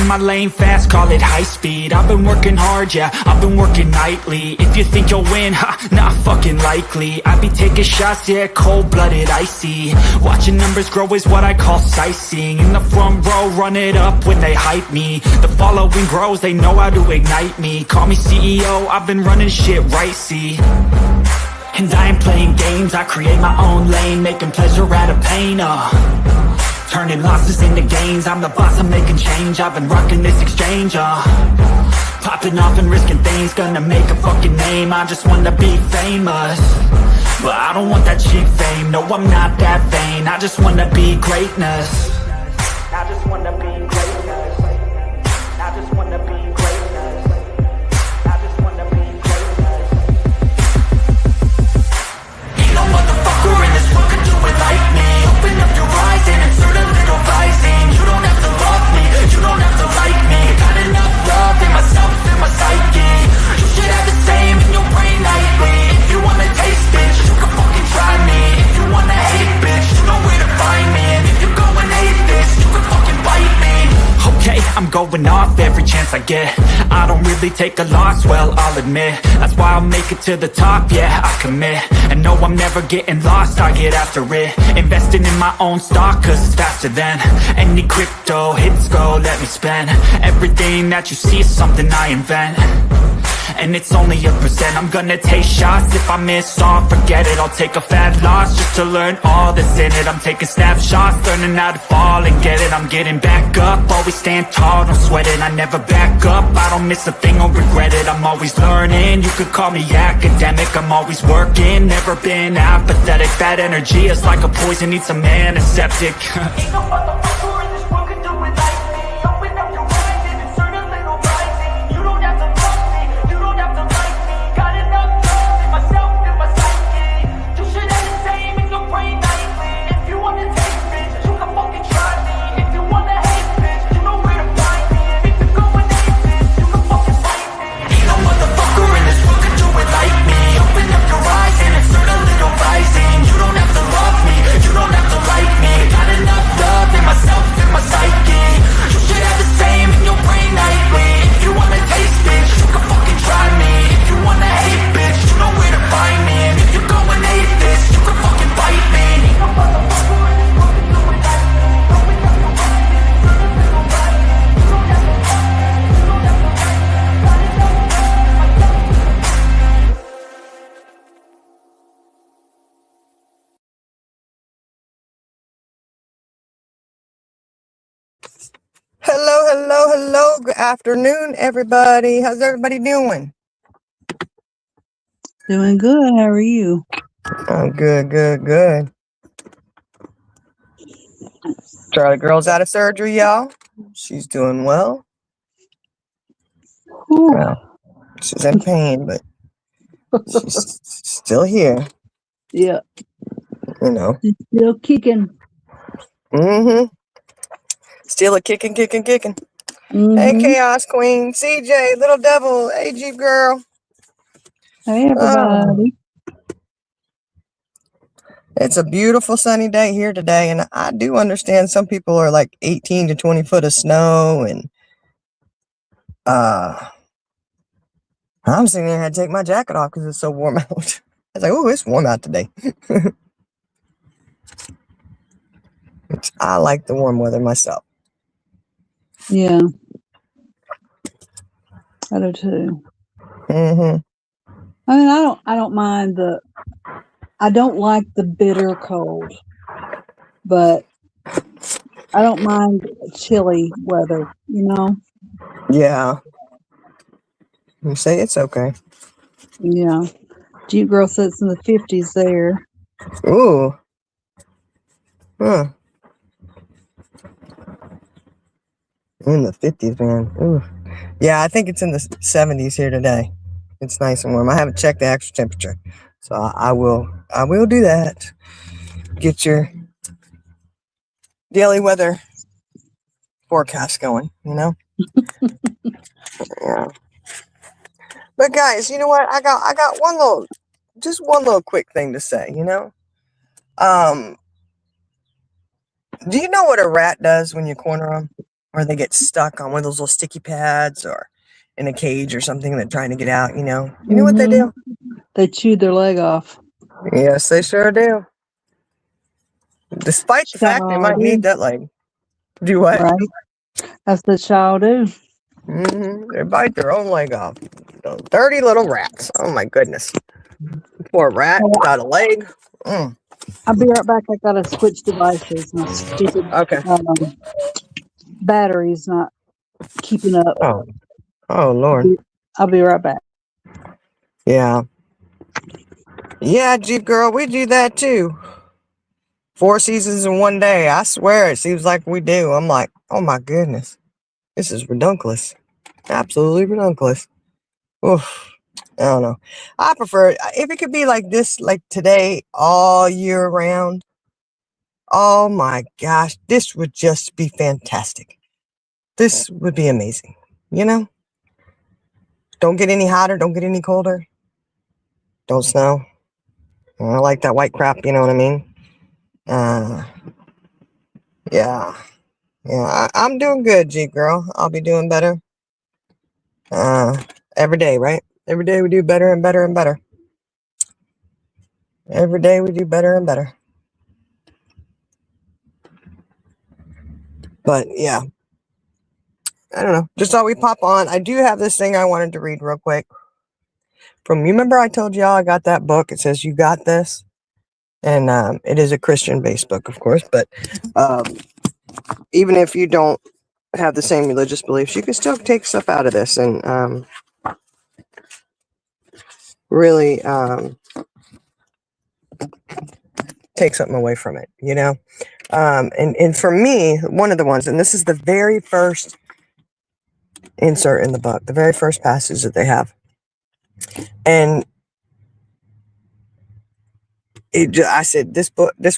in my lane fast, call it high speed. I've been working hard, yeah, I've been working nightly. If you think you'll win, ha, not fucking likely. I be taking shots, yeah, cold-blooded, icy. Watching numbers grow is what I call sightseeing. In the front row, run it up when they hype me. The following grows, they know how to ignite me. Call me CEO, I've been running shit right, see. And I ain't playing games, I create my own lane, making pleasure out of pain, turning losses into gains. I'm the boss, I'm making change. I've been rocking this exchange, popping off and risking things. Gonna make a fucking name, I just wanna be famous. But I don't want that cheap fame, no I'm not that vain. I just wanna be greatness. I just wanna be greatness. I just wanna be greatness. I just wanna be greatness. Ain't no motherfucker in this world can do it like me. Open up your eyes and insert a little rising. You don't have to love me, you don't have to like me. Got enough love in myself and my psyche. You should have the same in your brain nightly. If you wanna taste it, you can fucking try me. If you wanna hate, bitch, you know where to find me. And if you go and hate this, you can fucking bite me. Okay, I'm going off every chance I get. I don't really take a loss, well, I'll admit. That's why I'll make it to the top, yeah, I commit. And no, I'm never getting lost, I get after it. Investing in my own stock, cause it's faster than any crypto hits go, let me spend. Everything that you see is something I invent. And it's only a percent. I'm gonna take shots. If I miss all, forget it. I'll take a fat loss just to learn all that's in it. I'm taking snapshots, learning how to fall and get it. I'm getting back up, always stand tall, don't sweat it. I never back up, I don't miss a thing or regret it. I'm always learning, you could call me academic. I'm always working, never been apathetic. That energy is like a poison, needs some antiseptic. Ain't no motherfucker in this world can do it like me. Open up your eyes and insert a little rising. You don't have to love me, you don't have to like me. Got enough love in myself and my psyche. You should have the same in your brain nightly. If you wanna taste, bitch, you can fucking try me. If you wanna hate, bitch, you know where to find me. And if you go and hate this, you can fucking fight me. Ain't no motherfucker in this world can do it like me. Open up your eyes and insert a little rising. You don't have to love me, you don't have to like me. Got enough love in myself and my psyche. You should have the same in your brain nightly. If you wanna taste, bitch, you can fucking try me. If you wanna hate, bitch, you know where to find me. And if you go and hate this, you can fucking bite me. Ain't no motherfucker in this world can do it like me. Open up your eyes and insert a little rising. You don't have to love me, you don't have to like me. Got enough love in myself. Hello, hello, hello. Good afternoon, everybody. How's everybody doing? Doing good. How are you? Oh, good, good, good. Charlie girl's out of surgery, y'all. She's doing well. Ooh, Well, she's in pain, but she's still here, yeah, you know. it's still kicking. Mm-hmm. Still a kicking, kicking, kicking. Hey, Mhm. Chaos Queen, CJ, Little Devil, AG Girl. Hey, everybody. It's a beautiful sunny day here today, and I do understand some people are like 18 to 20 foot of snow, and I'm sitting there, I had to take my jacket off because it's so warm out. I was like, oh, it's warm out today. I like the warm weather myself. Yeah, I do too. Mm-hmm. I mean, I don't mind I don't like the bitter cold, but I don't mind chilly weather, you know? Yeah. You say it's okay. Yeah. Jeep girl says it's in the 50s there. Ooh. Huh. In the 50s, man. Ooh. Yeah, I think it's in the 70s here today. It's nice and warm. I haven't checked the actual temperature, so I will do that. Get your daily weather forecast going, you know? Yeah. But guys, you know what? I got one little quick thing to say, you know? Do you know what a rat does when you corner them? or they get stuck on one of those little sticky pads or in a cage or something and they're trying to get out, you know. You know what they do? They chewed their leg off. Yes, they sure do. Despite the fact they might Child, need that leg. Do what? right? That's the child do. They bite their own leg off. Those dirty little rats. Oh my goodness. Poor rat without a leg. I'll be right back. I gotta switch devices. My stupid Okay. battery's not keeping up. Oh Lord. I'll be right back. Yeah. Yeah, Jeep girl, we do that too. 4 seasons in one day. I swear it seems like we do. I'm like, oh my goodness. This is redunculous. Absolutely redunculous. Oof. I don't know. I prefer it. If it could be like this, like today, all year round. Oh my gosh. This would just be fantastic. This would be amazing. You know? Don't get any hotter. Don't get any colder. Don't snow. I like that white crap. You know what I mean? Yeah. I'm doing good, Jeep girl. I'll be doing better. Every day, right? Every day we do better and better and better. Every day we do better and better. But yeah, I don't know. Just thought we pop on. I do have this thing I wanted to read real quick. You remember I told y'all I got that book. It says You Got This. And it is a Christian-based book, of course. But even if you don't have the same religious beliefs, you can still take stuff out of this and really take something away from it, you know? And for me, one of the ones, and this is the very first insert in the book, the very first passage that they have. And I said, this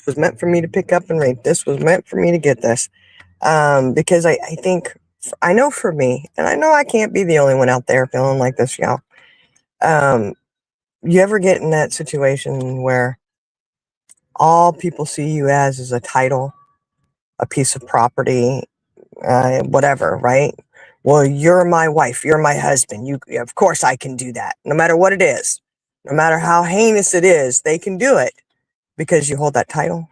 was meant for me to pick up and read. This was meant for me to get this. Because I think, I know for me, and I know I can't be the only one out there feeling like this, y'all. You ever get in that situation where all people see you as is a title, a piece of property, whatever, right? Well, you're my wife, you're my husband. Of course I can do that, no matter what it is, no matter how heinous it is, they can do it because you hold that title.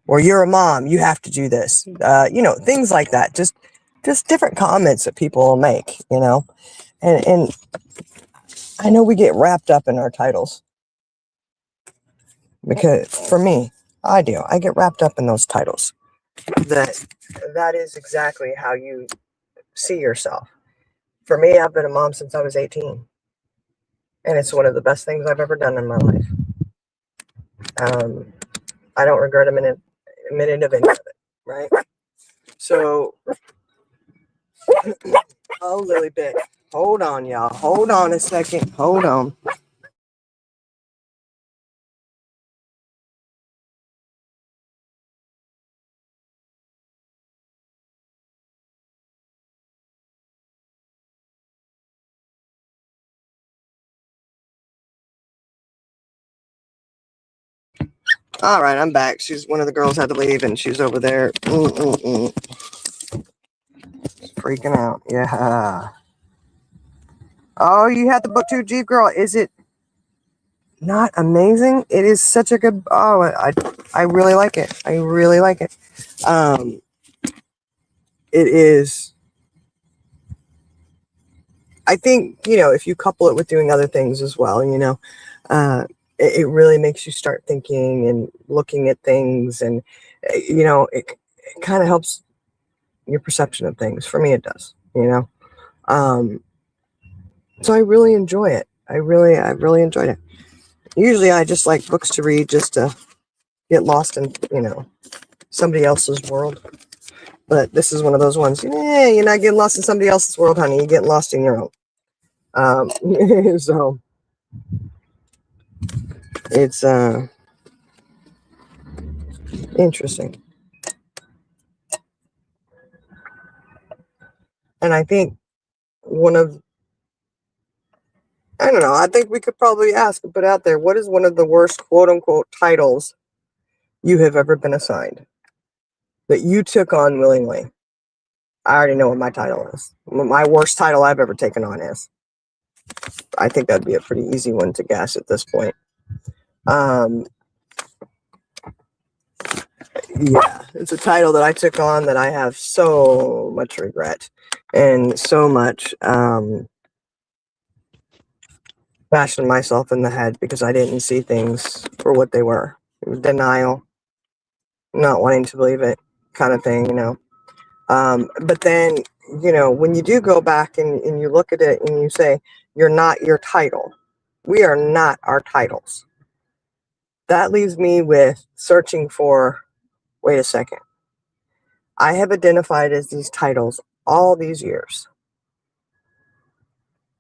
Or you're a mom, you have to do this. You know, things like that. Just different comments that people will make, you know. And I know we get wrapped up in our titles. Because for me, I do. I get wrapped up in those titles. That is exactly how you see yourself. For me, I've been a mom since I was 18. And it's one of the best things I've ever done in my life. I don't regret a minute of any of it, right? So, oh, Lily Bit, hold on, y'all. Hold on a second. Hold on. All right, I'm back. One of the girls had to leave, and she's over there. Freaking out. Yeah. Oh, you had the book too, Jeep girl. Is it not amazing? It is such a good. Oh, I really like it. I really like it. It is. I think, you know, if you couple it with doing other things as well, you know, it really makes you start thinking and looking at things, and you know, it kind of helps your perception of things. For me, it does, you know. So I really enjoy it. I really enjoyed it. Usually I just like books to read just to get lost in, you know, somebody else's world. But this is one of those ones. Yeah, you're not getting lost in somebody else's world, honey. You're getting lost in your own. So it's interesting. And I think I don't know, I think we could probably ask and put out there, what is one of the worst quote unquote titles you have ever been assigned that you took on willingly? I already know what my title is. What my worst title I've ever taken on is. I think that'd be a pretty easy one to guess at this point. Yeah, it's a title that I took on that I have so much regret and so much bashing myself in the head because I didn't see things for what they were. It was denial, not wanting to believe it, kind of thing, you know. But then, you know, when you do go back and you look at it and you say, you're not your title, we are not our titles. That leaves me with searching for, wait a second. I have identified as these titles all these years.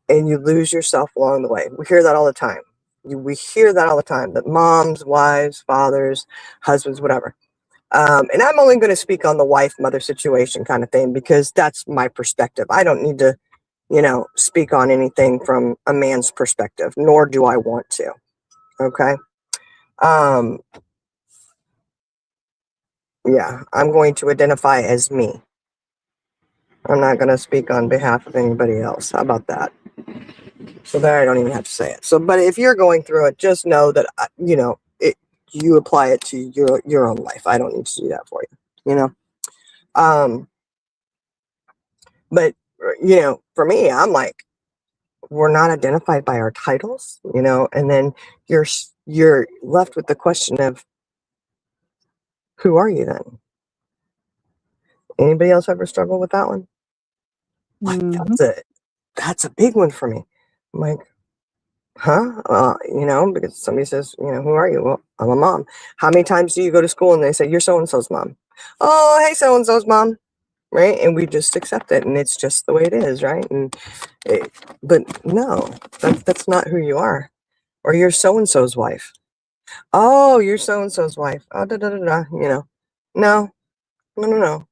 And you lose yourself along the way. We hear that all the time. We hear that all the time, that moms, wives, fathers, husbands, whatever. And I'm only going to speak on the wife-mother situation kind of thing because that's my perspective. I don't need to, you know, speak on anything from a man's perspective, nor do I want to. Okay? Yeah, I'm going to identify as me. I'm not going to speak on behalf of anybody else. How about that? So there, I don't even have to say it. So, but if you're going through it, just know that, you know, you apply it to your own life. I don't need to do that for you, you know? But, you know, for me, I'm like, we're not identified by our titles, you know, and then you're left with the question of, who are you then? Anybody else ever struggle with that one? Like, that's a big one for me. I'm like, huh? You know, because somebody says, you know, who are you? Well, I'm a mom. How many times do you go to school and they say, you're so-and-so's mom? Oh, hey, so-and-so's mom. Right? And we just accept it. And it's just the way it is. Right? But no, that's not who you are. Or you're so-and-so's wife. Oh, you're so-and-so's wife. Oh, you know, no.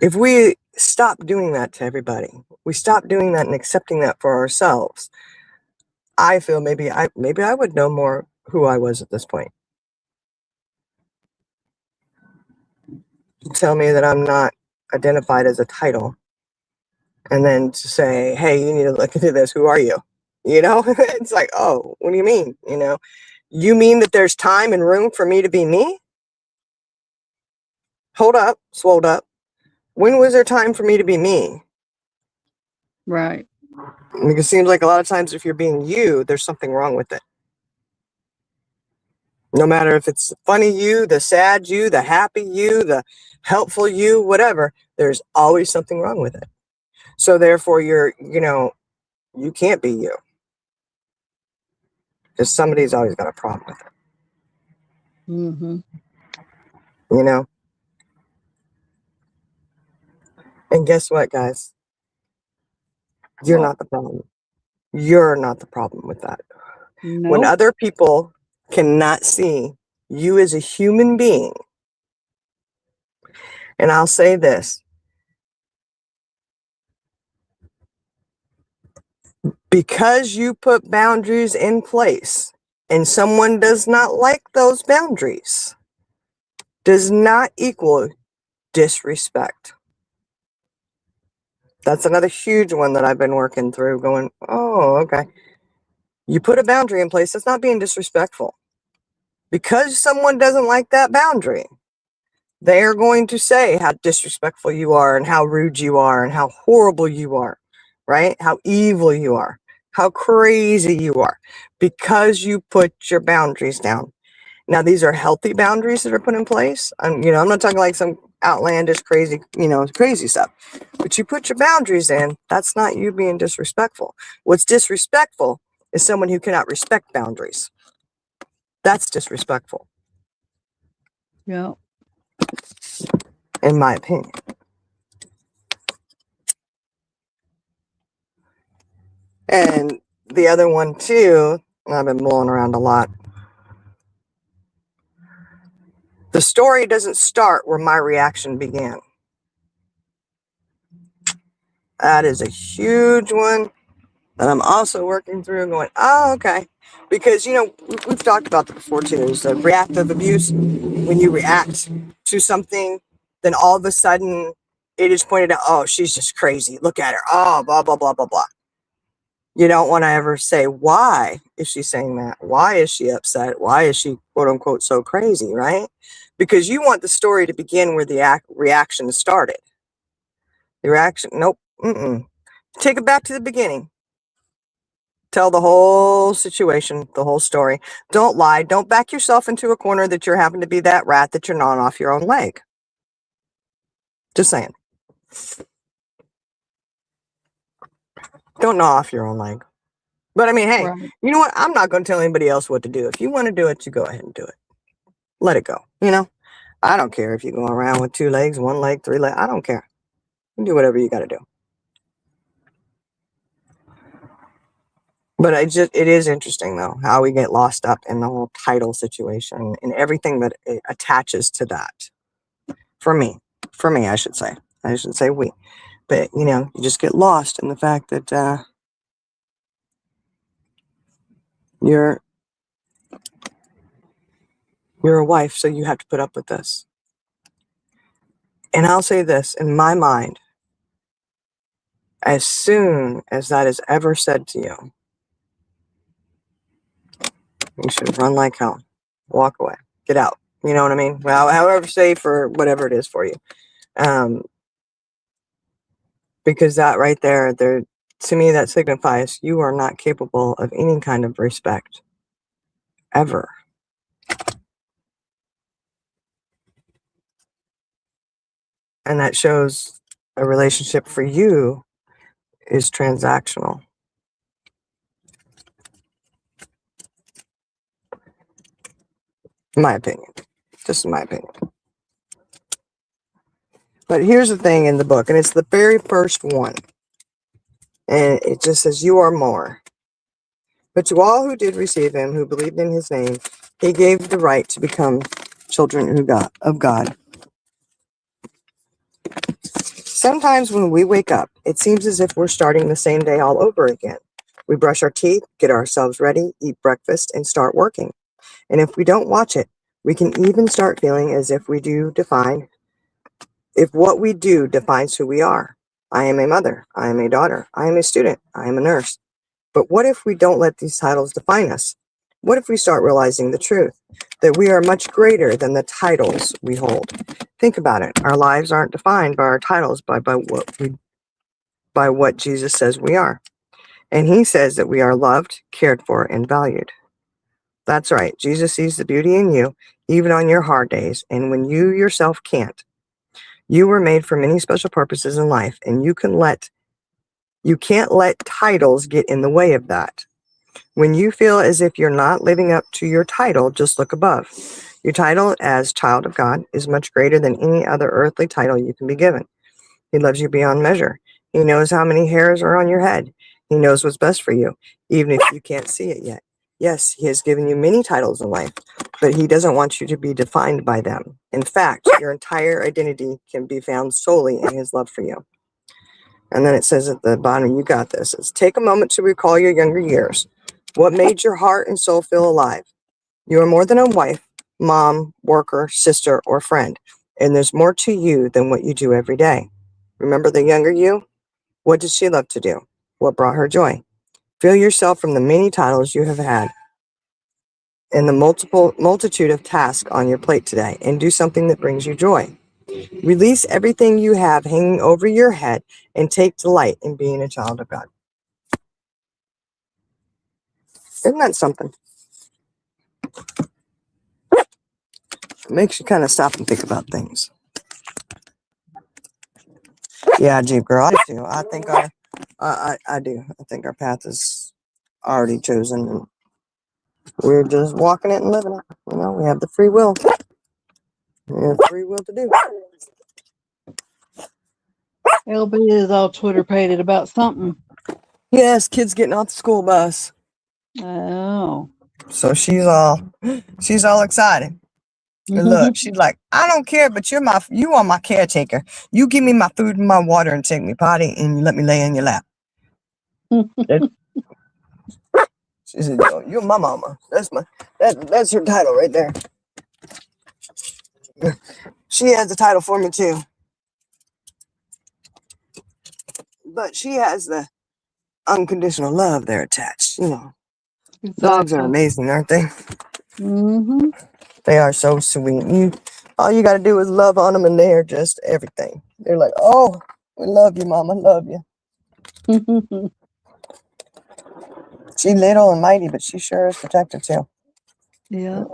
If we stop doing that to everybody, we stop doing that and accepting that for ourselves, I feel maybe I would know more who I was at this point. Tell me that I'm not identified as a title, and then to say, hey, you need to look into this. Who are you? You know, it's like, oh, what do you mean? You know, you mean that there's time and room for me to be me? Hold up, swolled up. When was there time for me to be me? Right. Because it seems like a lot of times if you're being you, there's something wrong with it. No matter if it's the funny you, the sad you, the happy you, the helpful you, whatever, there's always something wrong with it. So therefore you can't be you. Because somebody's always got a problem with it. Mm-hmm. You know? And guess what, guys? You're not the problem. You're not the problem with that. No. When other people cannot see you as a human being, and I'll say this, because you put boundaries in place and someone does not like those boundaries, does not equal disrespect. That's another huge one that I've been working through, going, oh, okay. You put a boundary in place, that's not being disrespectful. Because someone doesn't like that boundary, they're going to say how disrespectful you are and how rude you are and how horrible you are, right? How evil you are, how crazy you are, because you put your boundaries down. Now, these are healthy boundaries that are put in place. I'm not talking like some outlandish, crazy stuff. But you put your boundaries in, that's not you being disrespectful. What's disrespectful is someone who cannot respect boundaries. That's disrespectful. Yeah. In my opinion. And the other one too, I've been blowing around a lot. The story doesn't start where my reaction began. That is a huge one that I'm also working through, going, oh, okay. Because, we've talked about that before too, is the reactive abuse. When you react to something, then all of a sudden it is pointed out, oh, she's just crazy. Look at her. Oh, blah, blah, blah, blah, blah. You don't want to ever say, why is she saying that? Why is she upset? Why is she, quote unquote, so crazy, right? Because you want the story to begin where the reaction started. The reaction, nope. Take it back to the beginning. Tell the whole situation, the whole story. Don't lie. Don't back yourself into a corner that you're having to be that rat that you're gnawing off your own leg. Just saying. Don't gnaw off your own leg. But I mean, hey, Right. you know what? I'm not going to tell anybody else what to do. If you want to do it, you go ahead and do it. Let it go. You know, I don't care if you go around with 2 legs, 1 leg, 3 legs. I don't care. You do whatever you got to do. But it is interesting, though, how we get lost up in the whole title situation and everything that it attaches to that. For me, I should say. I should say we. But, you know, you just get lost in the fact that you're a wife, so you have to put up with this. And I'll say this, in my mind, as soon as that is ever said to you, you should run like hell. Walk away. Get out. You know what I mean? Well, however safe or whatever it is for you. Because that right there, to me, that signifies you are not capable of any kind of respect. Ever. And that shows a relationship for you is transactional. In my opinion. Just in my opinion. But here's the thing in the book, and it's the very first one. And it just says, you are more. But to all who did receive him, who believed in his name, he gave the right to become children of God. Sometimes when we wake up, it seems as if we're starting the same day all over again. We brush our teeth, get ourselves ready, eat breakfast, and start working. And if we don't watch it, we can even start feeling as if what we do defines who we are. I am a mother. I am a daughter. I am a student. I am a nurse. But what if we don't let these titles define us? What if we start realizing the truth, that we are much greater than the titles we hold? Think about it. Our lives aren't defined by our titles, by what Jesus says we are. And he says that we are loved, cared for, and valued. That's right. Jesus sees the beauty in you, even on your hard days, and when you yourself can't. You were made for many special purposes in life, and you can't let titles get in the way of that. When you feel as if you're not living up to your title, just look above. Your title as child of God is much greater than any other earthly title you can be given. He loves you beyond measure. He knows how many hairs are on your head. He knows what's best for you, even if you can't see it yet. Yes, he has given you many titles in life, but he doesn't want you to be defined by them. In fact, your entire identity can be found solely in his love for you. And then it says at the bottom, you got this. It's take a moment to recall your younger years. What made your heart and soul feel alive? You are more than a wife, mom, worker, sister, or friend. And there's more to you than what you do every day. Remember the younger you? What did she love to do? What brought her joy? Feel yourself from the many titles you have had and the multitude of tasks on your plate today, and do something that brings you joy. Release everything you have hanging over your head and take delight in being a child of God. Isn't that something? It makes you kind of stop and think about things. Yeah, Jeep girl, I do. I think I do. I think our path is already chosen, and we're just walking it and living it. You know, we have the free will. We have free will to do. LB is all Twitter pated about something. Yes, kids getting off the school bus. Oh. So she's all excited. And look, she's like, I don't care, but you are my caretaker. You give me my food and my water and take me potty and you let me lay in your lap. She said, you're my mama. That's her title right there. She has the title for me too. but she has the unconditional love there attached. Dogs are Exactly. amazing, aren't they? Mm-hmm. They are so sweet. All you got to do is love on them, and they are just everything. They're like, oh, we love you, Mama, love you. She's little and mighty, but she sure is protected too. Yeah.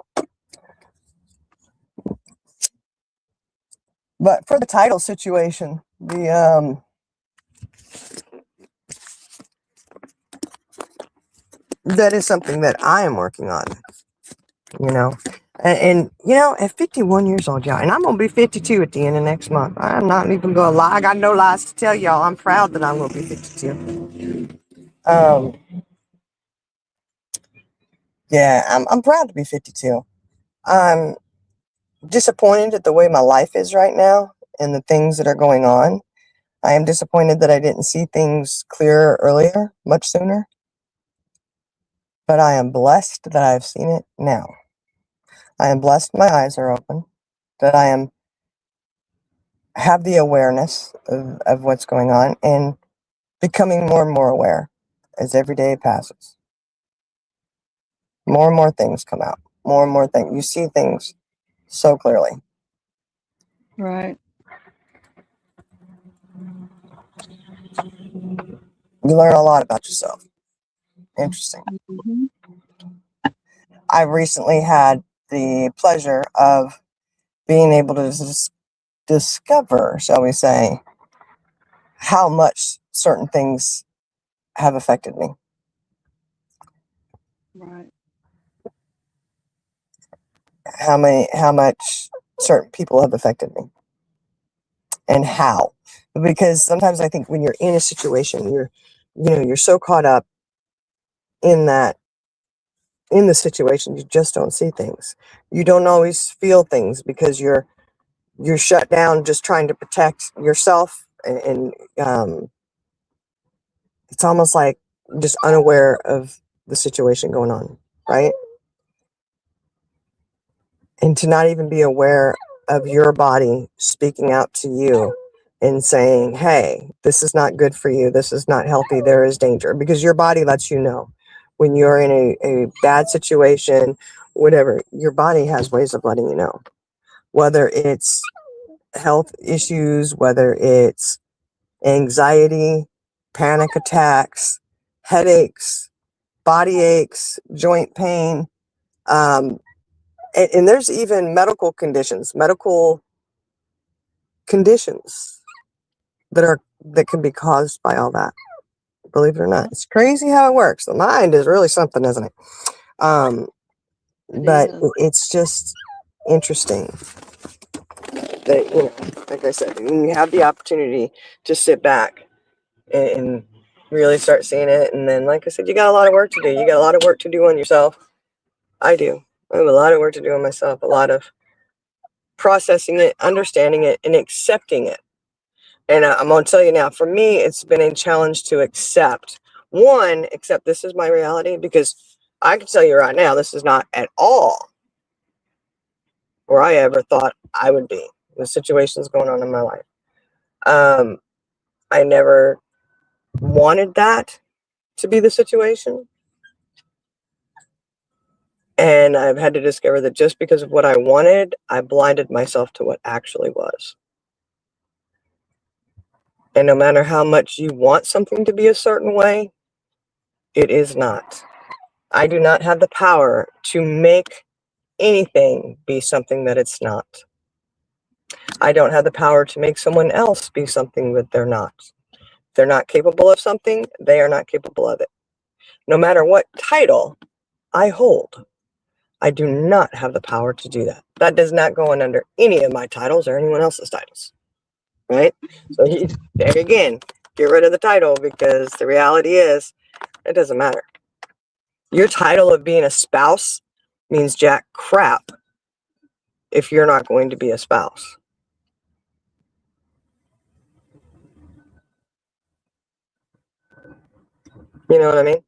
But for the title situation, that is something that I am working on. And at 51 years old, y'all, and I'm gonna be 52 at the end of next month. I'm not even gonna lie. I got no lies to tell y'all. I'm proud that I'm gonna be 52. Yeah, I'm proud to be 52. I'm disappointed at the way my life is right now and the things that are going on. I am disappointed that I didn't see things clearer earlier, much sooner. But I am blessed that I've seen it now. I am blessed my eyes are open, that I have the awareness of what's going on and becoming more and more aware as every day passes. More and more things come out. More and more things. You see things so clearly. Right. You learn a lot about yourself. Interesting. Mm-hmm. I recently had the pleasure of being able to discover, shall we say, how much certain things have affected me. Right. How much certain people have affected me. And how. Because sometimes I think when you're in a situation, you're so caught up in the situation, you just don't see things. You don't always feel things because you're shut down just trying to protect yourself, and it's almost like just unaware of the situation going on, right? And to not even be aware of your body speaking out to you and saying, hey, this is not good for you, this is not healthy, there is danger, because your body lets you know when you're in a bad situation, whatever. Your body has ways of letting you know, whether it's health issues, whether it's anxiety, panic attacks, headaches, body aches, joint pain, and there's even medical conditions that can be caused by all that. Believe it or not, it's crazy how it works. The mind is really something, isn't it? But it's just interesting that, like I said, when you have the opportunity to sit back and really start seeing it, and then, like I said, you got a lot of work to do. You got a lot of work to do on yourself. I do. I have a lot of work to do on myself. A lot of processing it, understanding it, and accepting it. And I'm going to tell you now, for me, it's been a challenge to accept this is my reality, because I can tell you right now, this is not at all where I ever thought I would be. The situations going on in my life. I never wanted that to be the situation. And I've had to discover that just because of what I wanted, I blinded myself to what actually was. And no matter how much you want something to be a certain way, it is not. I do not have the power to make anything be something that it's not. I don't have the power to make someone else be something that they're not. If they're not capable of something, they are not capable of it. No matter what title I hold, I do not have the power to do that. That does not go in under any of my titles or anyone else's titles. Right? So there again, get rid of the title, because the reality is, it doesn't matter. Your title of being a spouse means jack crap if you're not going to be a spouse. You know what I mean?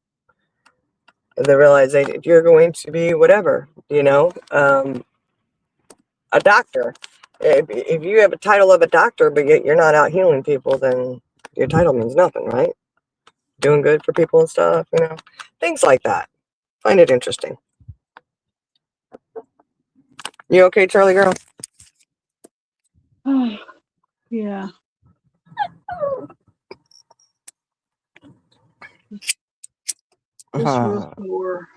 The realization, if you're going to be whatever, a doctor. If you have a title of a doctor, but yet you're not out healing people, then Your title means nothing, right? Doing good for people and stuff, things like that. Find it interesting. You okay, Charlie girl? Yeah. Just real sore.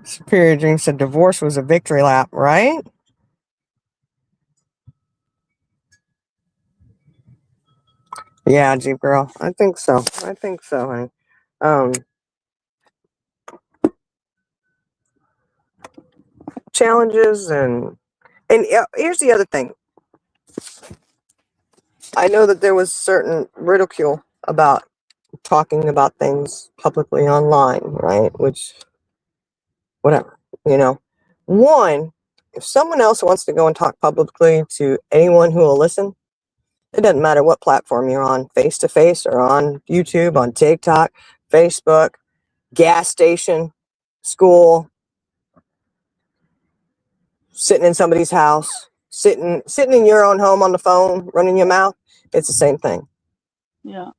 Superior Dream said divorce was a victory lap, right? Yeah, Jeep girl. I think so, honey. Challenges and here's the other thing. I know that there was certain ridicule about talking about things publicly online, right? Which, whatever, One, if someone else wants to go and talk publicly to anyone who will listen, it doesn't matter what platform you're on, face-to-face or on YouTube, on TikTok, Facebook, gas station, school, sitting in somebody's house, sitting in your own home on the phone, running your mouth, it's the same thing. Yeah.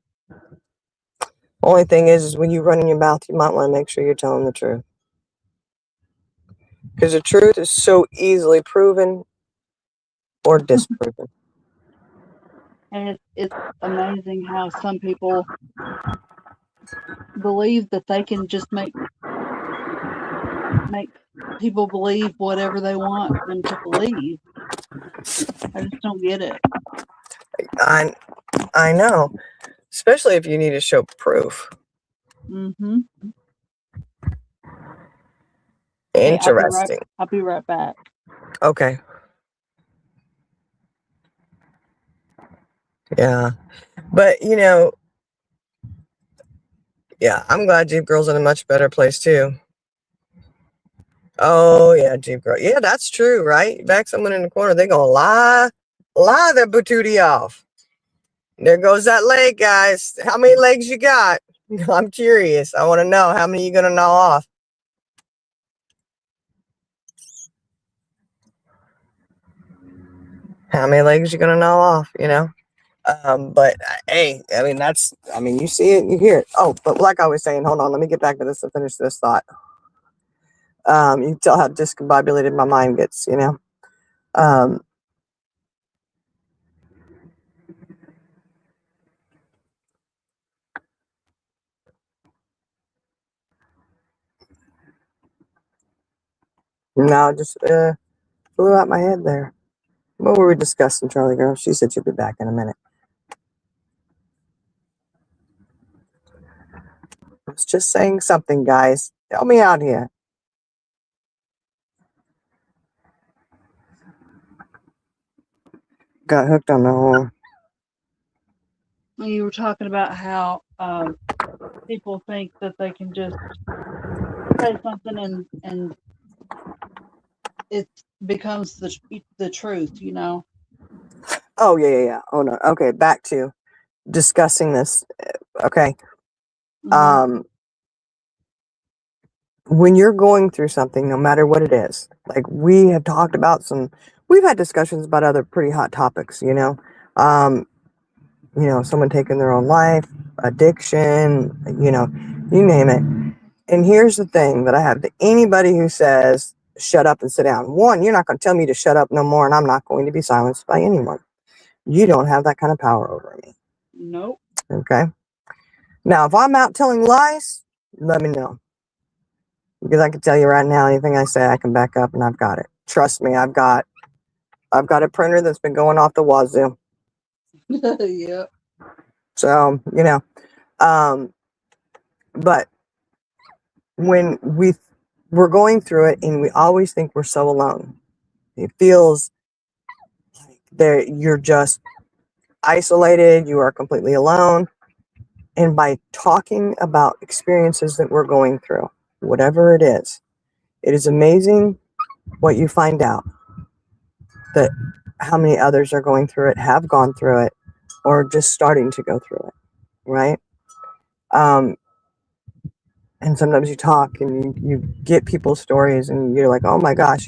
Only thing is when you run in your mouth, you might want to make sure you're telling the truth. Because the truth is so easily proven or disproven. And it's amazing how some people believe that they can just make people believe whatever they want them to believe. I just don't get it. I know. Especially if you need to show proof. Mm-hmm. Interesting. I'll be right back. Okay. Yeah. But, yeah, I'm glad Jeep Girl's in a much better place, too. Oh, yeah, Jeep Girl. Yeah, that's true, right? Back someone in the corner, they're going to lie their patootie off. There goes that leg, guys. How many legs you got? I'm curious. I want to know how many you're going to gnaw off. How many legs you going to gnaw off, But hey, you see it, you hear it. Oh, but like I was saying, hold on, let me get back to this and finish this thought. You can tell how discombobulated my mind gets, No, just flew out my head there. What were we discussing, Charlie girl? She said she'd be back in a minute. I was just saying something, guys. Help me out here. Got hooked on the whole. You were talking about how people think that they can just say something and it becomes the truth, Oh, yeah. Oh, no. Okay, back to discussing this. Okay. Mm-hmm. When you're going through something, no matter what it is, like we have talked about we've had discussions about other pretty hot topics, someone taking their own life, addiction, you name it. And here's the thing that I have to anybody who says, shut up and sit down. One, you're not going to tell me to shut up no more, and I'm not going to be silenced by anyone. You don't have that kind of power over me. Nope. Okay. Now, if I'm out telling lies, let me know. Because I can tell you right now, anything I say, I can back up, and I've got it. Trust me, I've got a printer that's been going off the wazoo. Yeah. So, but when we're going through it, and we always think we're so alone, it feels like you're just isolated. You are completely alone. And by talking about experiences that we're going through, whatever it is amazing what you find out, that how many others are going through it, have gone through it, or just starting to go through it, right? And sometimes you talk and you get people's stories and you're like, oh my gosh,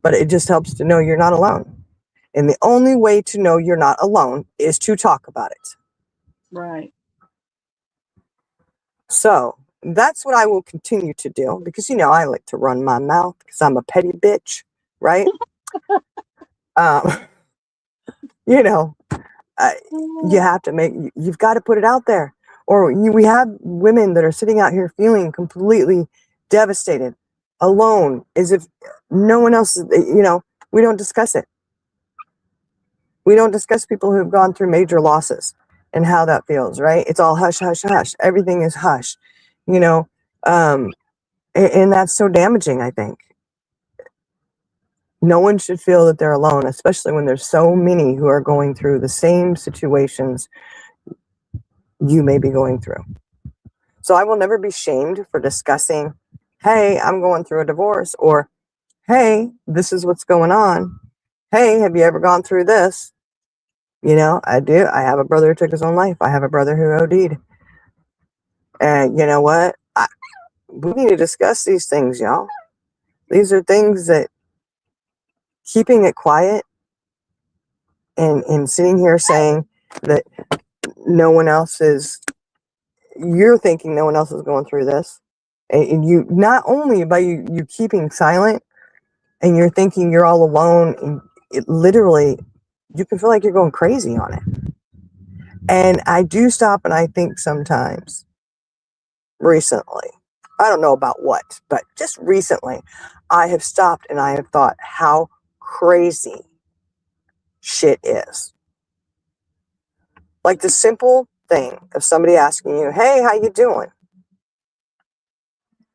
but it just helps to know you're not alone. And the only way to know you're not alone is to talk about it. Right. So that's what I will continue to do because, I like to run my mouth because I'm a petty bitch, right? um, you know, you have to you've got to put it out there. Or we have women that are sitting out here feeling completely devastated, alone, as if no one else, we don't discuss it. We don't discuss people who've gone through major losses and how that feels, right? It's all hush, hush, hush. Everything is hush, and that's so damaging, I think. No one should feel that they're alone, especially when there's so many who are going through the same situations you may be going through. So I will never be shamed for discussing, hey, I'm going through a divorce, or hey, this is what's going on. Hey, have you ever gone through this? I do. I have a brother who took his own life. I have a brother who OD'd. And you know what? We need to discuss these things, y'all. These are things that keeping it quiet and sitting here saying that no one else is, you're thinking no one else is going through this. And you, not only by you keeping silent and you're thinking you're all alone, and it literally, you can feel like you're going crazy on it. And I do stop and I think sometimes recently, I don't know about what, but just recently, I have stopped and I have thought how crazy shit is. Like the simple thing of somebody asking you, hey, how you doing?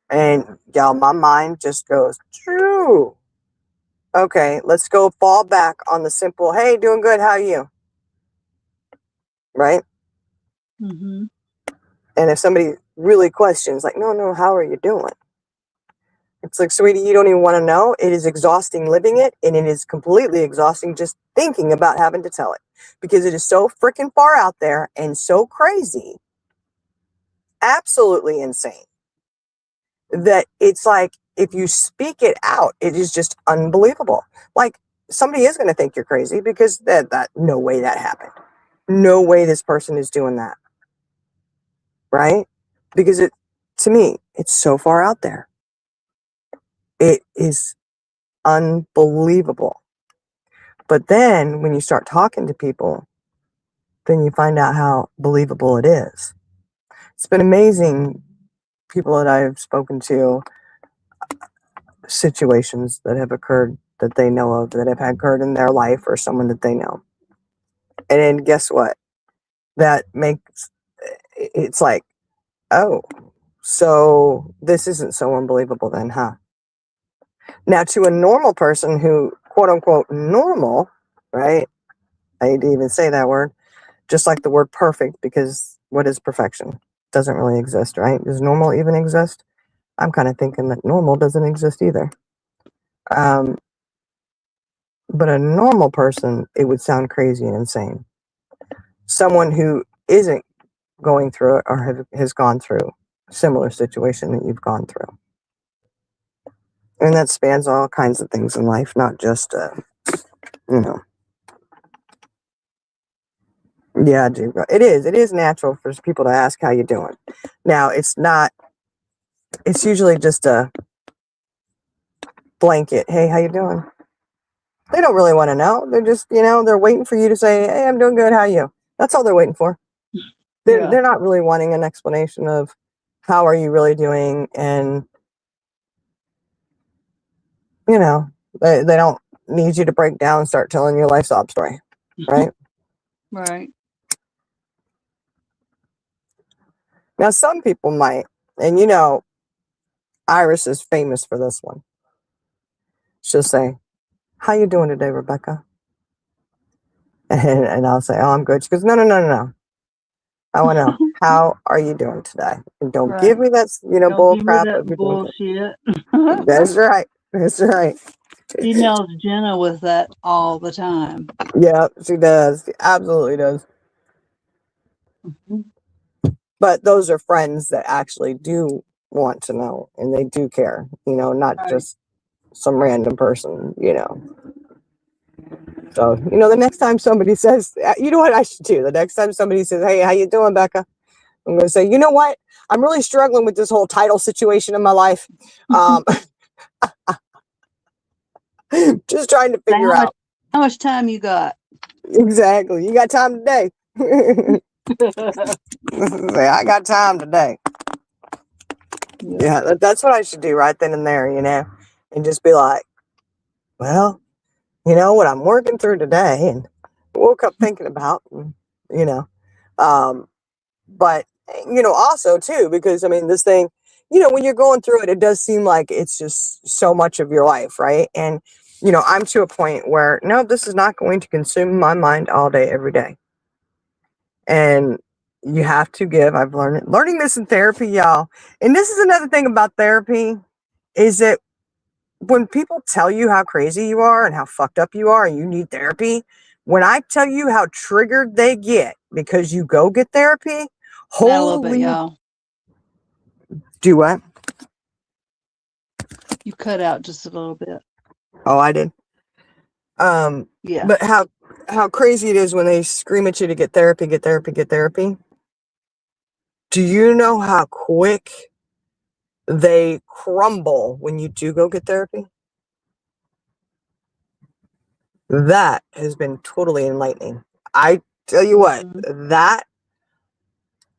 And y'all, my mind just goes, true. Okay, let's go fall back on the simple, hey, doing good, how are you? Right? Mm-hmm. And if somebody really questions, like, no, how are you doing? It's like, sweetie, you don't even want to know. It is exhausting living it, and it is completely exhausting just thinking about having to tell it because it is so freaking far out there and so crazy, absolutely insane, that it's like if you speak it out, it is just unbelievable. Like somebody is going to think you're crazy because that no way that happened. No way this person is doing that. Right? Because to me, it's so far out there. It is unbelievable. But then when you start talking to people, then you find out how believable it is. It's been amazing, people that I've spoken to, situations that have occurred that they know of, that have occurred in their life or someone that they know. And then guess what? That makes, it's like, oh, so this isn't so unbelievable then, huh? Now, to a normal person who, quote unquote, normal, right? I hate to even say that word, just like the word perfect, because what is perfection? Doesn't really exist, right? Does normal even exist? I'm kind of thinking that normal doesn't exist either. But a normal person, it would sound crazy and insane. Someone who isn't going through it or has gone through a similar situation that you've gone through. And that spans all kinds of things in life, not just, Yeah, I do. It is natural for people to ask how you doing. Now, it's usually just a blanket, hey, how you doing? They don't really want to know. They're just, they're waiting for you to say, hey, I'm doing good, how are you? That's all they're waiting for. They're not really wanting an explanation of how are you really doing, and they don't need you to break down and start telling your life sob story, right? Right. Now, some people might, and Iris is famous for this one. She'll say, how you doing today, Rebecca? And I'll say, oh, I'm good. She goes, no. I want to know, how are you doing today? And don't give me that, bull crap. That bullshit. That's right. That's right. She nails Jenna with that all the time. Yeah, she does. She absolutely does. Mm-hmm. But those are friends that actually do want to know, and they do care, not just some random person, So, the next time somebody says, you know what I should do? The next time somebody says, hey, how you doing, Becca? I'm going to say, you know what? I'm really struggling with this whole title situation in my life. Just trying to figure out. How much time you got? Exactly. You got time today. I got time today. Yeah, that's what I should do right then and there, and just be like, well, what I'm working through today, and woke up thinking about, but, also too, because this thing, when you're going through it, it does seem like it's just so much of your life, right? And, I'm to a point where, no, this is not going to consume my mind all day, every day. And you have to I've learning this in therapy, y'all. And this is another thing about therapy, is that when people tell you how crazy you are and how fucked up you are and you need therapy, when I tell you how triggered they get because you go get therapy, holy, a little bit, y'all. Do what? You cut out just a little bit. Oh, I did. Yeah. But how crazy it is when they scream at you to get therapy, get therapy, get therapy. Do you know how quick they crumble when you do go get therapy? That has been totally enlightening. I tell you what,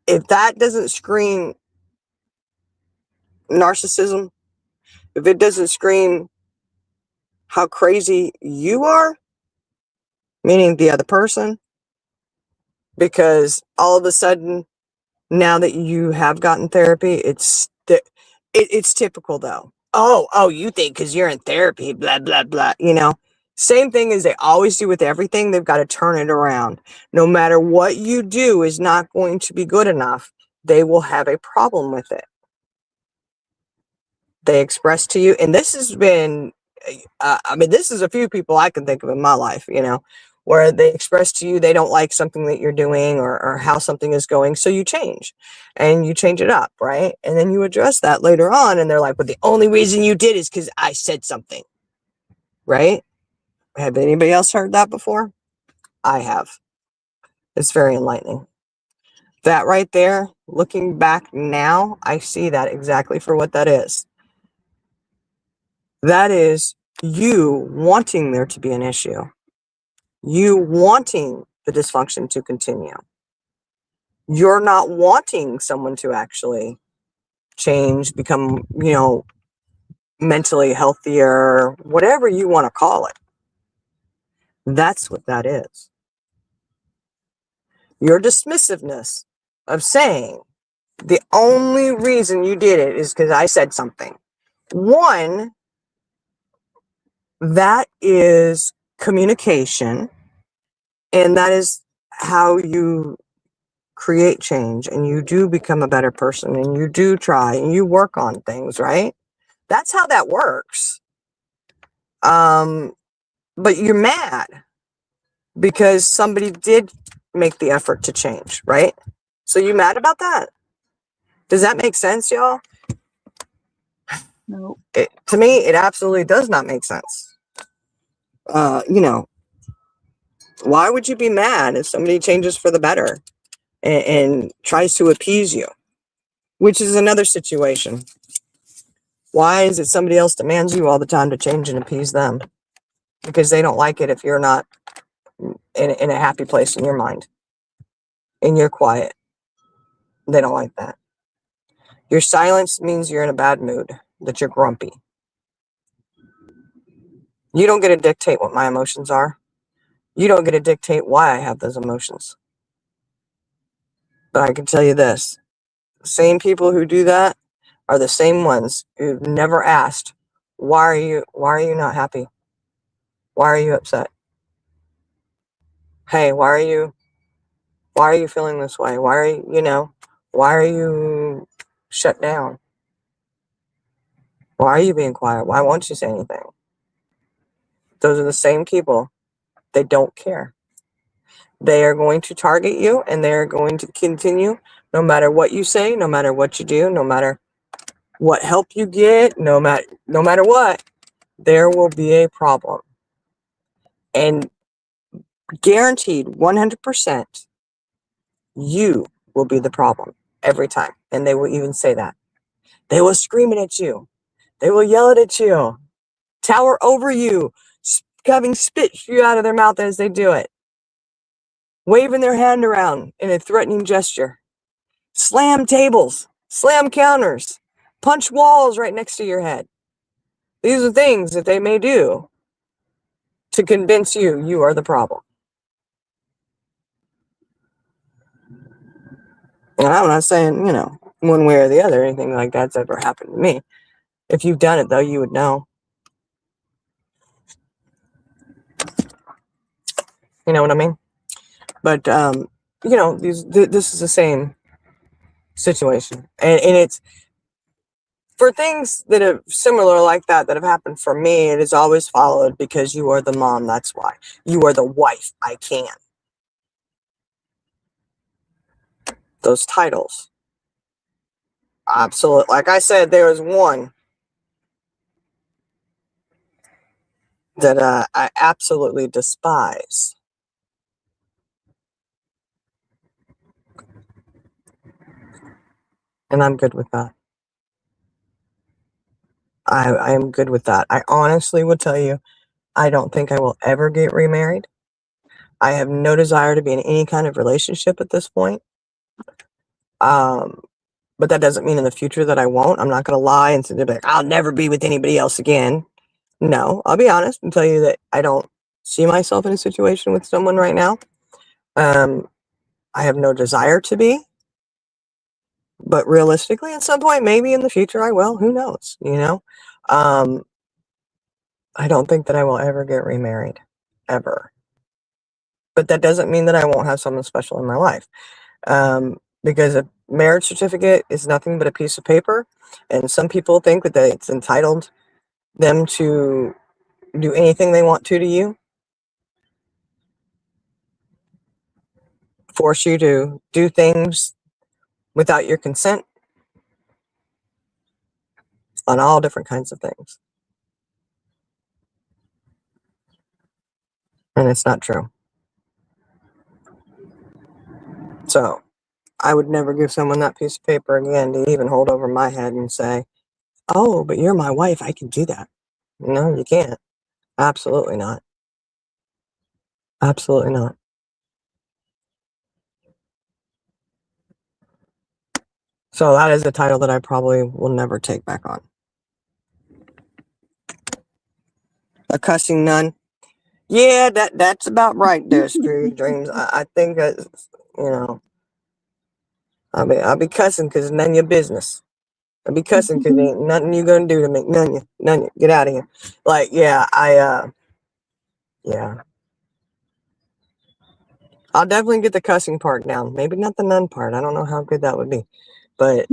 if that doesn't scream narcissism, if it doesn't scream how crazy you are, meaning the other person, because all of a sudden, now that you have gotten therapy, it's typical though. Oh, you think because you're in therapy, blah, blah, blah, Same thing as they always do with everything. They've got to turn it around. No matter what you do is not going to be good enough. They will have a problem with it. They express to you, and this has been, this is a few people I can think of in my life, where they express to you they don't like something that you're doing or how something is going. So you change and you change it up, right? And then you address that later on, and they're like, but the only reason you did is because I said something, right? Have anybody else heard that before? I have. It's very enlightening. That right there, looking back now, I see that exactly for what that is. That is you wanting there to be an issue. You wanting the dysfunction to continue. You're not wanting someone to actually change, become, mentally healthier, whatever you want to call it. That's what that is. Your dismissiveness of saying the only reason you did it is because I said something. One, that is communication, and that is how you create change, and you do become a better person, and you do try and you work on things, right? That's how that works. But you're mad because somebody did make the effort to change, right? So you mad about that? Does that make sense, y'all? No. To me, it absolutely does not make sense. Why would you be mad if somebody changes for the better and tries to appease you? Which is another situation. Why is it somebody else demands you all the time to change and appease them? Because they don't like it if you're not in a happy place in your mind. And you're quiet. They don't like that. Your silence means you're in a bad mood, that you're grumpy. You don't get to dictate what my emotions are. You don't get to dictate why I have those emotions. But I can tell you this. The same people who do that are the same ones who've never asked, why are you not happy? Why are you upset? Hey, why are you feeling this way? Why are you shut down? Why are you being quiet? Why won't you say anything? Those are the same people. They don't care. They are going to target you, and they are going to continue no matter what you say, no matter what you do, no matter what help you get, no matter what, there will be a problem. And guaranteed 100%, you will be the problem every time. And they will even say that. They will scream it at you. They will yell it at you, tower over you, having spit spew out of their mouth as they do it, waving their hand around in a threatening gesture, slam tables, slam counters, punch walls right next to your head. These are things that they may do to convince you you are the problem. And I'm not saying, one way or the other, anything like that's ever happened to me. If you've done it, though, you would know. You know what I mean? But, this is the same situation. And it's for things that are similar like that have happened for me, it is always followed because you are the mom. That's why. You are the wife. I can. Those titles. Absolutely. Like I said, there was one that I absolutely despise. And I'm good with that. I am good with that. I honestly will tell you, I don't think I will ever get remarried. I have no desire to be in any kind of relationship at this point. But that doesn't mean in the future that I won't. I'm not going to lie and say, like, I'll never be with anybody else again. No, I'll be honest and tell you that I don't see myself in a situation with someone right now. I have no desire to be. But realistically, at some point, maybe in the future, I will. Who knows? I don't think that I will ever get remarried. Ever. But that doesn't mean that I won't have someone special in my life. Because a marriage certificate is nothing but a piece of paper. And some people think that it's entitled them to do anything they want to you. Force you to do things without your consent. On all different kinds of things. And it's not true. So, I would never give someone that piece of paper again to even hold over my head and say, oh, but you're my wife, I can do that. No, you can't. Absolutely not. Absolutely not. So that is a title that I probably will never take back on. A cussing nun. Yeah, that's about right there, Street Dreams. I think that, I'll be cussing because it's none of your business. I'll be cussing because ain't nothing you gonna do to make none of you. Get out of here. Like, yeah, yeah. I'll definitely get the cussing part down. Maybe not the nun part. I don't know how good that would be. But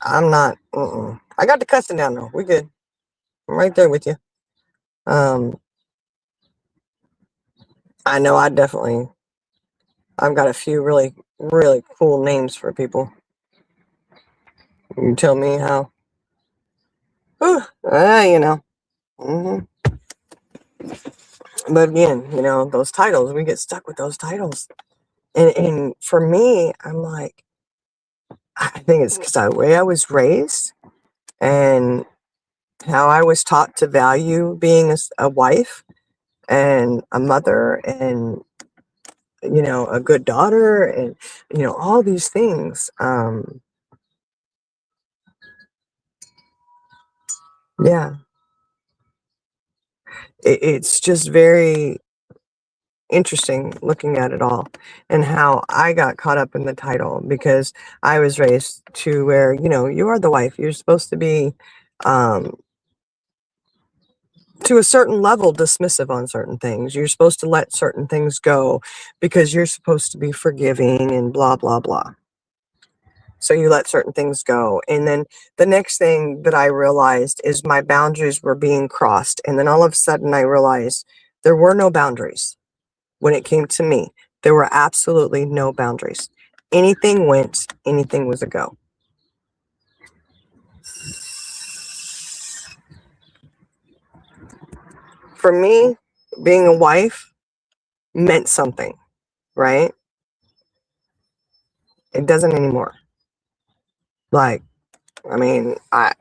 I'm not. I got the cussing down, though. We're good. I'm right there with you. I know I've got a few really, really cool names for people. You tell me how. But again, those titles, we get stuck with those titles. And for me, I'm like, I think it's because the way I was raised and how I was taught to value being a wife and a mother and, a good daughter and, all these things. Yeah. It's just very interesting looking at it all and how I got caught up in the title because I was raised to where, you are the wife. You're supposed to be, to a certain level, dismissive on certain things. You're supposed to let certain things go because you're supposed to be forgiving and blah, blah, blah. So you let certain things go. And then the next thing that I realized is my boundaries were being crossed. And then all of a sudden I realized there were no boundaries. When it came to me, there were absolutely no boundaries. Anything went, anything was a go. For me, being a wife meant something, right? It doesn't anymore. Like, I mean, I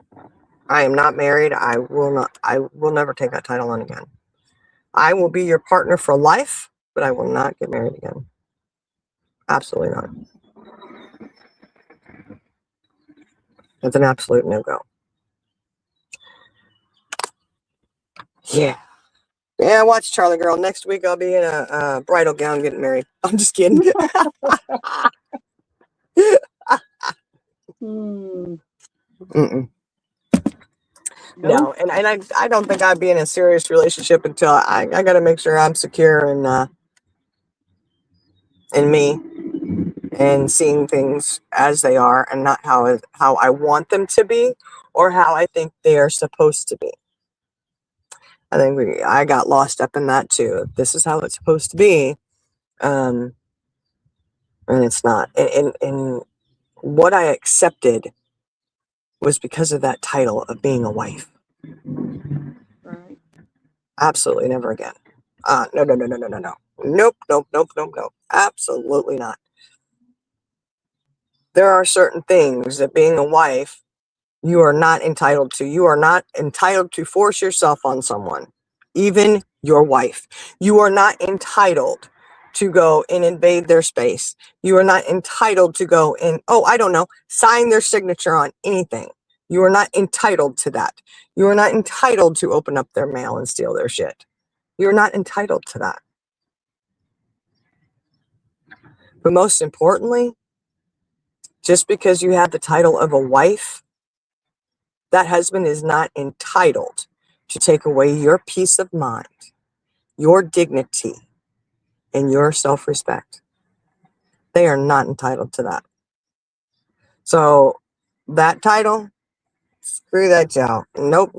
am not married. I will never take that title on again. I will be your partner for life, but I will not get married again. Absolutely not. It's an absolute no-go. Yeah. Yeah, watch Charlie Girl. Next week I'll be in a bridal gown getting married. I'm just kidding. Mm-mm. No, and I don't think I'd be in a serious relationship until I got to make sure I'm secure in me and seeing things as they are and not how I want them to be or how I think they are supposed to be. I think I got lost up in that too. This is how it's supposed to be, and it's not. And what I accepted was because of that title of being a wife. Right. Absolutely never again. No. Nope. Absolutely not. There are certain things that being a wife, you are not entitled to. You are not entitled to force yourself on someone, even your wife. You are not entitled to go and invade their space. You are not entitled to go and, sign their signature on anything. You are not entitled to that. You are not entitled to open up their mail and steal their shit. You're not entitled to that. But most importantly, just because you have the title of a wife, that husband is not entitled to take away your peace of mind, your dignity, and your self-respect. They are not entitled to that. So that title, screw that job. Nope.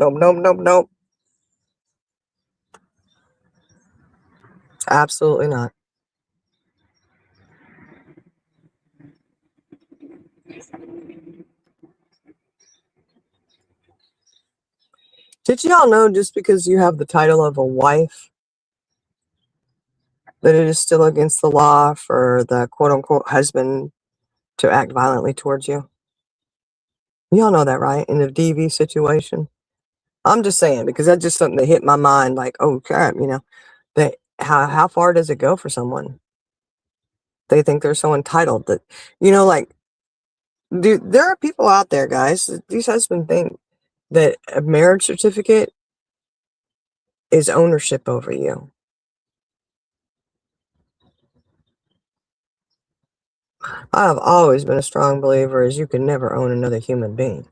Absolutely not. Did y'all know just because you have the title of a wife, that it is still against the law for the quote-unquote husband to act violently towards you? Y'all know that, right? In the DV situation. I'm just saying, because that's just something that hit my mind, like, oh crap, that how far does it go for someone? They think they're so entitled that, dude, there are people out there, guys, these husbands think that a marriage certificate is ownership over you. I have always been a strong believer as you can never own another human being.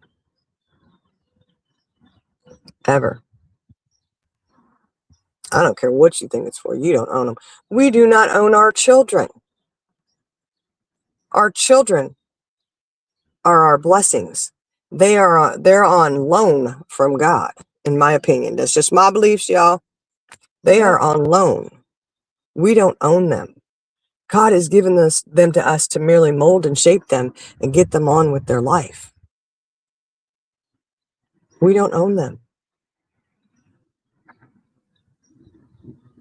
Ever. I don't care what you think it's for. You don't own them. We do not own our children. Our children are our blessings. They're on loan from God, in my opinion. That's just my beliefs, y'all. They are on loan. We don't own them. God has given them to us to merely mold and shape them and get them on with their life. We don't own them.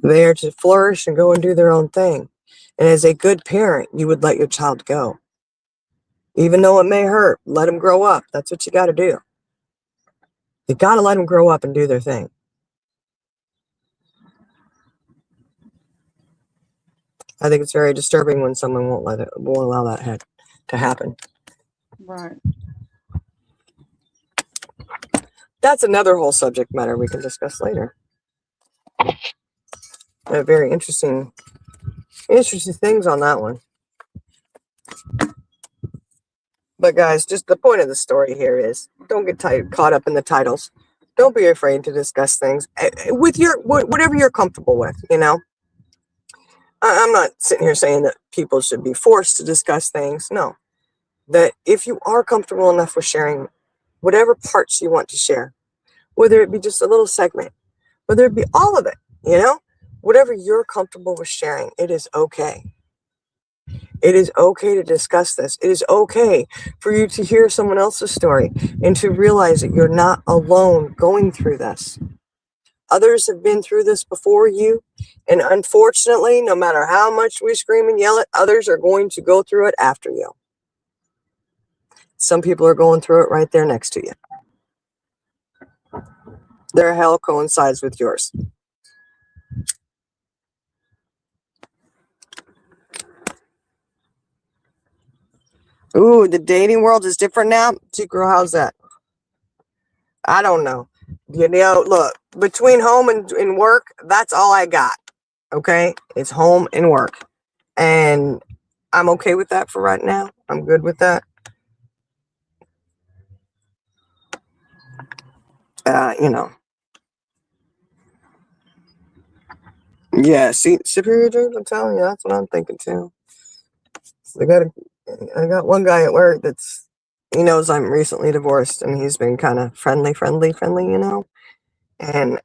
They are to flourish and go and do their own thing. And as a good parent, you would let your child go. Even though it may hurt, let them grow up. That's what you got to do. You got to let them grow up and do their thing. I think it's very disturbing when someone won't allow that to happen. Right. That's another whole subject matter we can discuss later. Very interesting things on that one. But guys, just the point of the story here is don't get caught up in the titles. Don't be afraid to discuss things with whatever you're comfortable with, I'm not sitting here saying that people should be forced to discuss things. No. That if you are comfortable enough with sharing whatever parts you want to share, whether it be just a little segment, whether it be all of it, whatever you're comfortable with sharing, it is okay. It is okay to discuss this. It is okay for you to hear someone else's story and to realize that you're not alone going through this. others have been through this before you. And unfortunately, no matter how much we scream and yell it, others are going to go through it after you. Some people are going through it right there next to you. Their hell coincides with yours. Ooh, the dating world is different now. Gee, girl, how's that? I don't know. You know, look, between home and work, that's all I got. Okay? It's home and work. And I'm okay with that for right now. I'm good with that. You know. Yeah, see, superior dreams, I'm telling you, that's what I'm thinking too. I got one guy at work he knows I'm recently divorced, and he's been kind of friendly, you know. And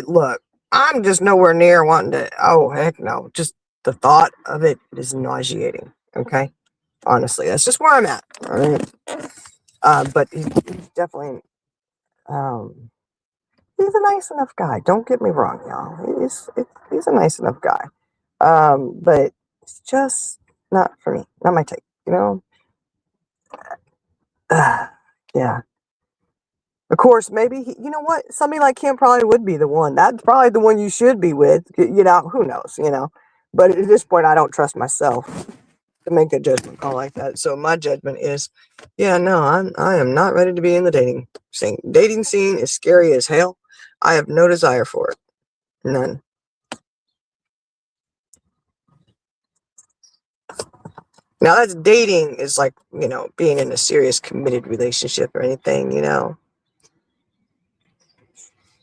look, I'm just nowhere near wanting to. Oh heck no! Just the thought of it is nauseating. Okay, honestly, that's just where I'm at. All right. But he's definitely. He's a nice enough guy. Don't get me wrong, y'all. He's a nice enough guy. But it's just not for me. Not my type. You know. Yeah. Of course, maybe you know what? Somebody like him probably would be the one. That's probably the one you should be with. You know, who knows? You know, but at this point, I don't trust myself to make a judgment call like that. So my judgment is, yeah, no, I am not ready to be in the dating scene. Dating scene is scary as hell. I have no desire for it. None. Now that's dating is like, you know, being in a serious committed relationship or anything, you know.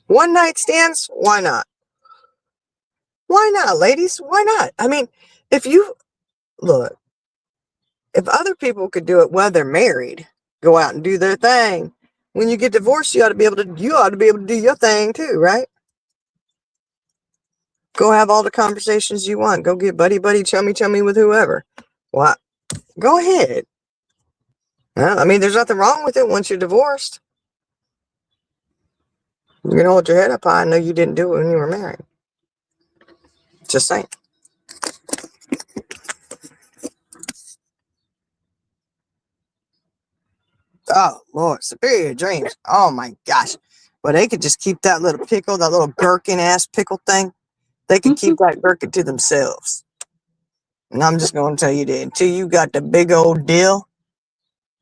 One night stands, why not? Why not, ladies? Why not? I mean, if other people could do it while they're married, go out and do their thing. When you get divorced, you ought to be able to do your thing too, right? Go have all the conversations you want. Go get buddy, chummy with whoever. What? Go ahead. Well, I mean, there's nothing wrong with it once you're divorced. You can hold your head up high and know you didn't do it when you were married. Just saying. Oh, Lord, superior dreams. Oh, my gosh. Well, they could just keep that little pickle, that little gherkin-ass pickle thing. They can keep that gherkin to themselves. And I'm just going to tell you that until you got the big old deal,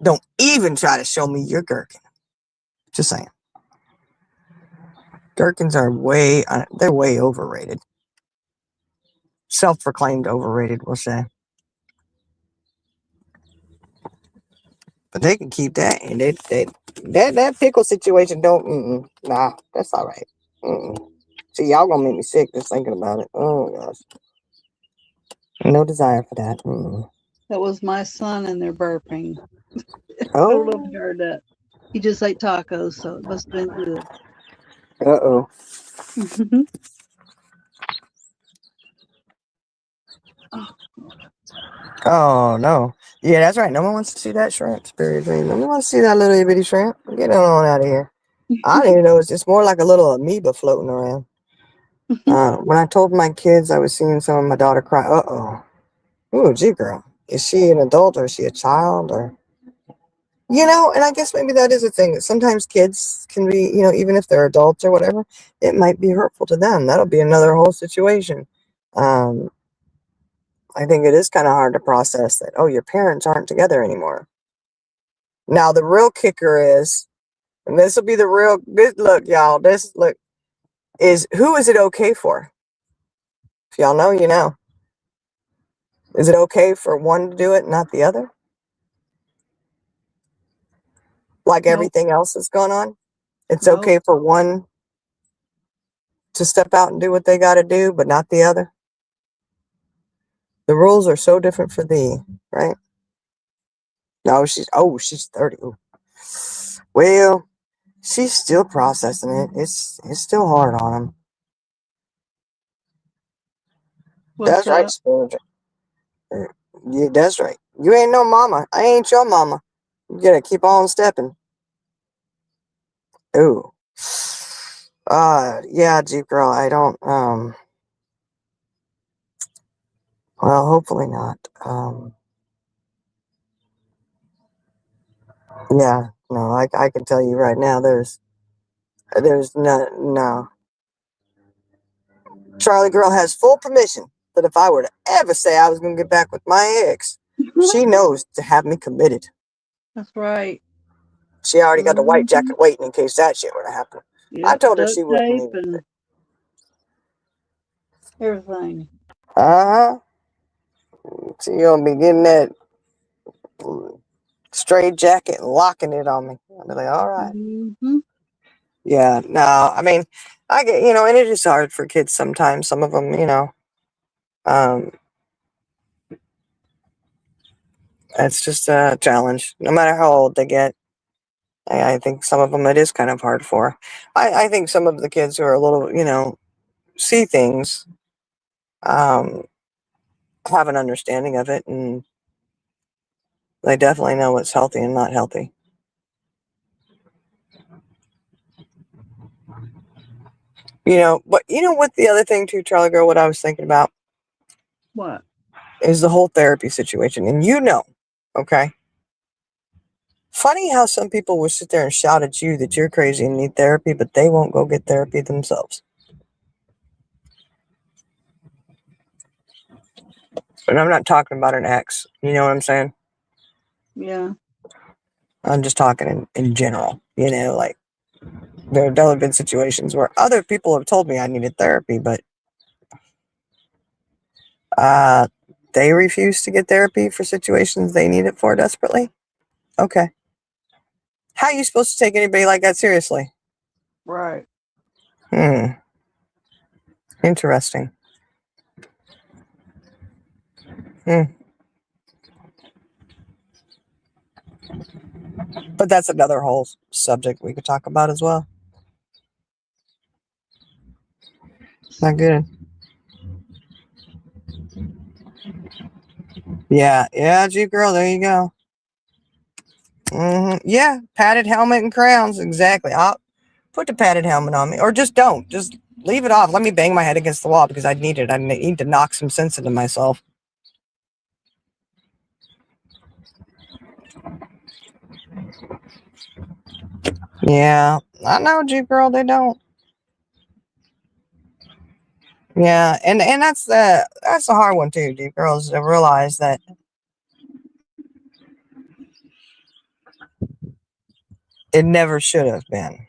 don't even try to show me your gherkin. Just saying. Gherkins are they're way overrated. Self-proclaimed overrated, we'll say. But they can keep that, and that pickle situation nah, that's all right. See, y'all gonna make me sick just thinking about it. Oh gosh, no desire for that. That was my son, and they're burping. I Oh, don't know if you heard that. He just ate tacos, so it must have been good. uh-oh. Oh no. Yeah, that's right. No one wants to see that shrimp, spirit dream. No one wants to see that little itty bitty shrimp. Get on out of here. I don't even know. It's just more like a little amoeba floating around. When I told my kids I was seeing some of my daughter cry, ooh, gee, girl, is she an adult or is she a child or, you know? And I guess maybe that is a thing that sometimes kids can be, you know, even if they're adults or whatever, it might be hurtful to them. That'll be another whole situation. I think it is kind of hard to process that, oh, your parents aren't together anymore. Now, the real kicker is, and this will be look, y'all, is who is it okay for? If y'all know, you know. Is it okay for one to do it, not the other? Like everything else that's going on? It's okay for one to step out and do what they got to do, but not the other? The rules are so different for thee, right? No, she's 30. Ooh. Well, she's still processing it. It's still hard on him. That's right, Spurgeon. Yeah, that's right. You ain't no mama. I ain't your mama. You gotta keep on stepping. Ooh. Yeah, Jeep Girl, I don't, well, hopefully not. Yeah, no, I can tell you right now, there's no. Charlie Girl has full permission that if I were to ever say I was going to get back with my ex, she knows to have me committed. That's right. She already got the white jacket waiting in case that shit were to happen. Yep, I told her duct she wouldn't tape need it. and everything. Uh-huh. She gonna be getting that straight jacket and locking it on me. I'll be like, all right. Mm-hmm. Yeah, no, I mean, I get, and it is hard for kids sometimes. Some of them, it's just a challenge. No matter how old they get, I think some of them it is kind of hard for. I think some of the kids who are a little, see things, have an understanding of it, and they definitely know what's healthy and not healthy. But what the other thing too, Charlie Girl, what I was thinking about What? is the whole therapy situation. And okay? Funny how some people will sit there and shout at you that you're crazy and need therapy, but they won't go get therapy themselves. And I'm not talking about an ex. You know what I'm saying? Yeah. I'm just talking in general. Like there have definitely been situations where other people have told me I needed therapy, but they refuse to get therapy for situations they need it for desperately. Okay. How are you supposed to take anybody like that seriously? Right. Interesting. But that's another whole subject we could talk about as well. Not good. Yeah, Jeep Girl, there you go. Yeah, padded helmet and crowns, exactly. I'll put the padded helmet on me, or just don't. Just leave it off. Let me bang my head against the wall because I need it. I need to knock some sense into myself. Yeah, I know, Jeep Girl, they don't. Yeah, and that's the hard one too, Jeep Girls, to realize that it never should have been.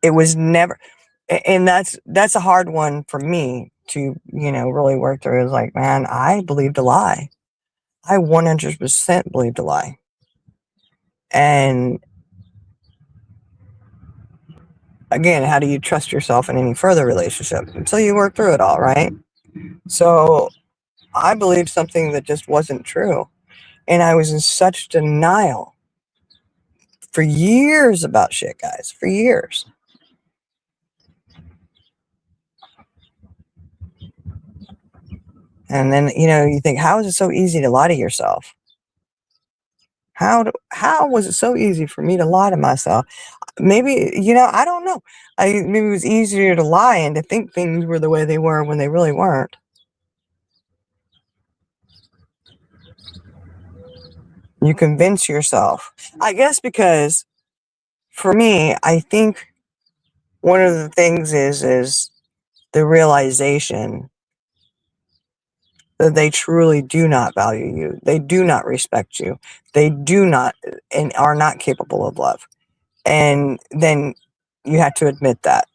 It was never, and that's a hard one for me to really work through. Is like, man, I believed a lie. I 100% believed a lie, and again, how do you trust yourself in any further relationship until you work through it all, right? So I believed something that just wasn't true, and I was in such denial for years about shit, guys, for years. And then, you think, how is it so easy to lie to yourself? How was it so easy for me to lie to myself? Maybe, I don't know. Maybe it was easier to lie and to think things were the way they were when they really weren't. You convince yourself. I guess because for me, I think one of the things is the realization that they truly do not value you. They do not respect you. They do not and are not capable of love. And then you have to admit that.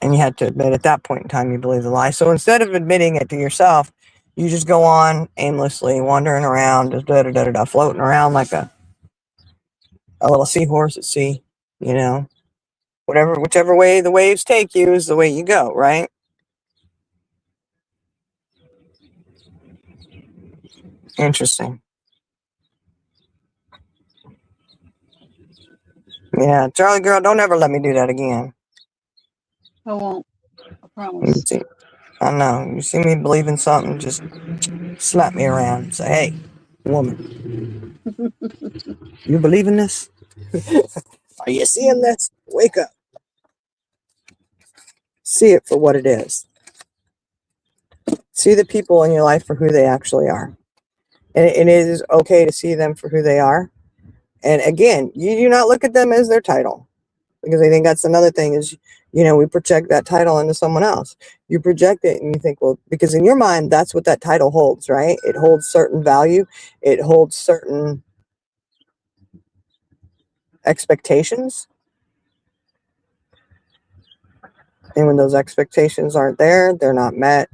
And you had to admit at that point in time you believe the lie. So instead of admitting it to yourself, you just go on aimlessly wandering around, just floating around like a little seahorse at sea, whichever way the waves take you is the way you go, right? Interesting. Yeah, Charlie Girl, don't ever let me do that again. I won't. I promise. I know. You see me believe in something, just slap me around. Say, hey, woman, you believe in this? Are you seeing this? Wake up. See it for what it is. See the people in your life for who they actually are. And it is okay to see them for who they are. And again, you do not look at them as their title. Because I think that's another thing is, we project that title into someone else. You project it and you think, well, because in your mind, that's what that title holds, right? It holds certain value. It holds certain expectations. And when those expectations aren't there, they're not met.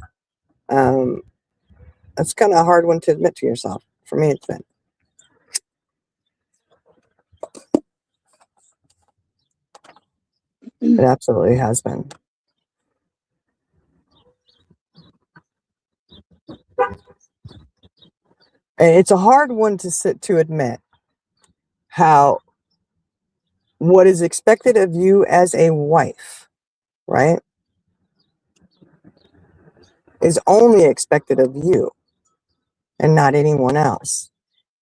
That's kind of a hard one to admit to yourself. For me, it's been. It absolutely has been. And it's a hard one to admit how what is expected of you as a wife, right, is only expected of you and not anyone else.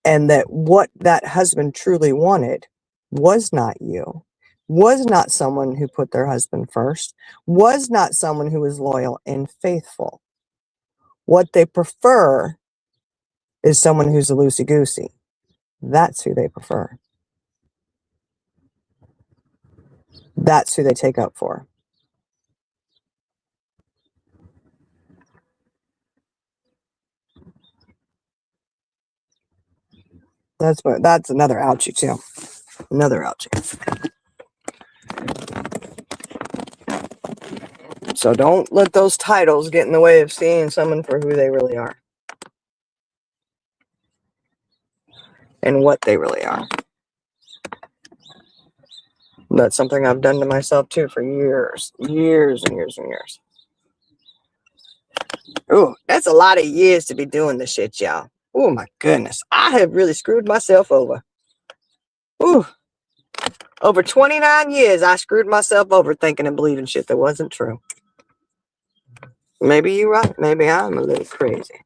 And that what that husband truly wanted was not you, was not someone who put their husband first, was not someone who was loyal and faithful. What they prefer is someone who's a loosey-goosey. That's who they prefer. That's who they take up for. That's another ouchie too. Another ouchie. So don't let those titles get in the way of seeing someone for who they really are. And what they really are. That's something I've done to myself too for years. Years and years and years. Ooh, that's a lot of years to be doing this shit, y'all. Oh my goodness. I have really screwed myself over. Ooh. Over 29 years, I screwed myself over thinking and believing shit that wasn't true. Maybe you're right. Maybe I'm a little crazy.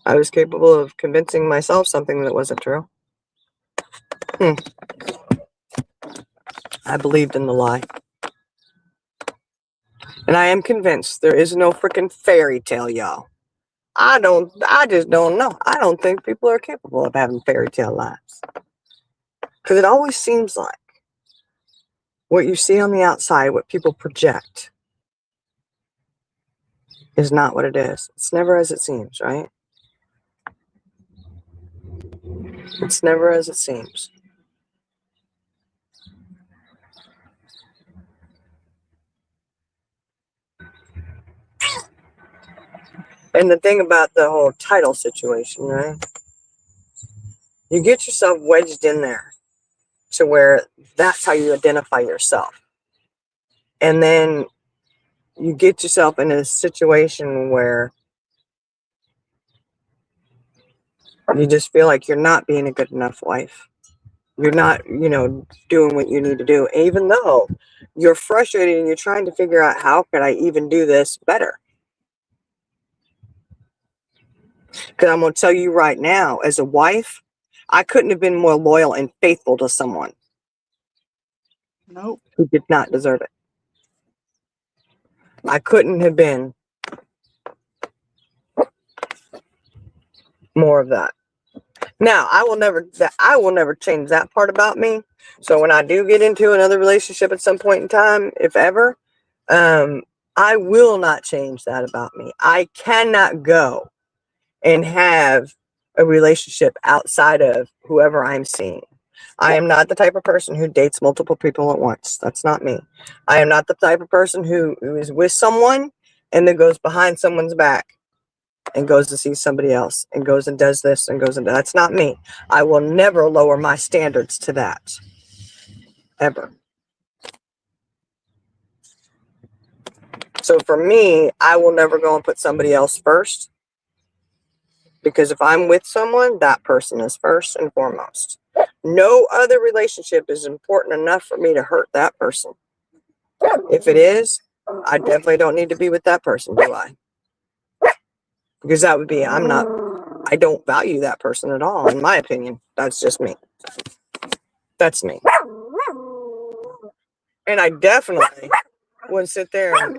I was capable of convincing myself something that wasn't true. I believed in the lie. And I am convinced there is no freaking fairy tale, y'all. I just don't know. I don't think people are capable of having fairy tale lives. Because it always seems like what you see on the outside, what people project, is not what it is. It's never as it seems, right? It's never as it seems. And the thing about the whole title situation, right? You get yourself wedged in there to where that's how you identify yourself. And then you get yourself in a situation where you just feel like you're not being a good enough wife. You're not, doing what you need to do. Even though you're frustrated and you're trying to figure out how could I even do this better. Because I'm going to tell you right now, as a wife, I couldn't have been more loyal and faithful to someone. Nope. Who did not deserve it. I couldn't have been more of that. Now, I will never change that part about me. So when I do get into another relationship at some point in time, if ever, I will not change that about me. I cannot go and have a relationship outside of whoever I'm seeing. I am not the type of person who dates multiple people at once. That's not me. I am not the type of person who is with someone and then goes behind someone's back and goes to see somebody else and goes and does this and goes and that's not me. I will never lower my standards to that. Ever. So for me, I will never go and put somebody else first. Because if I'm with someone, that person is first and foremost. No other relationship is important enough for me to hurt that person. If it is, I definitely don't need to be with that person, do I? Because that would be, I don't value that person at all, in my opinion. That's just me. That's me. And I definitely would sit there and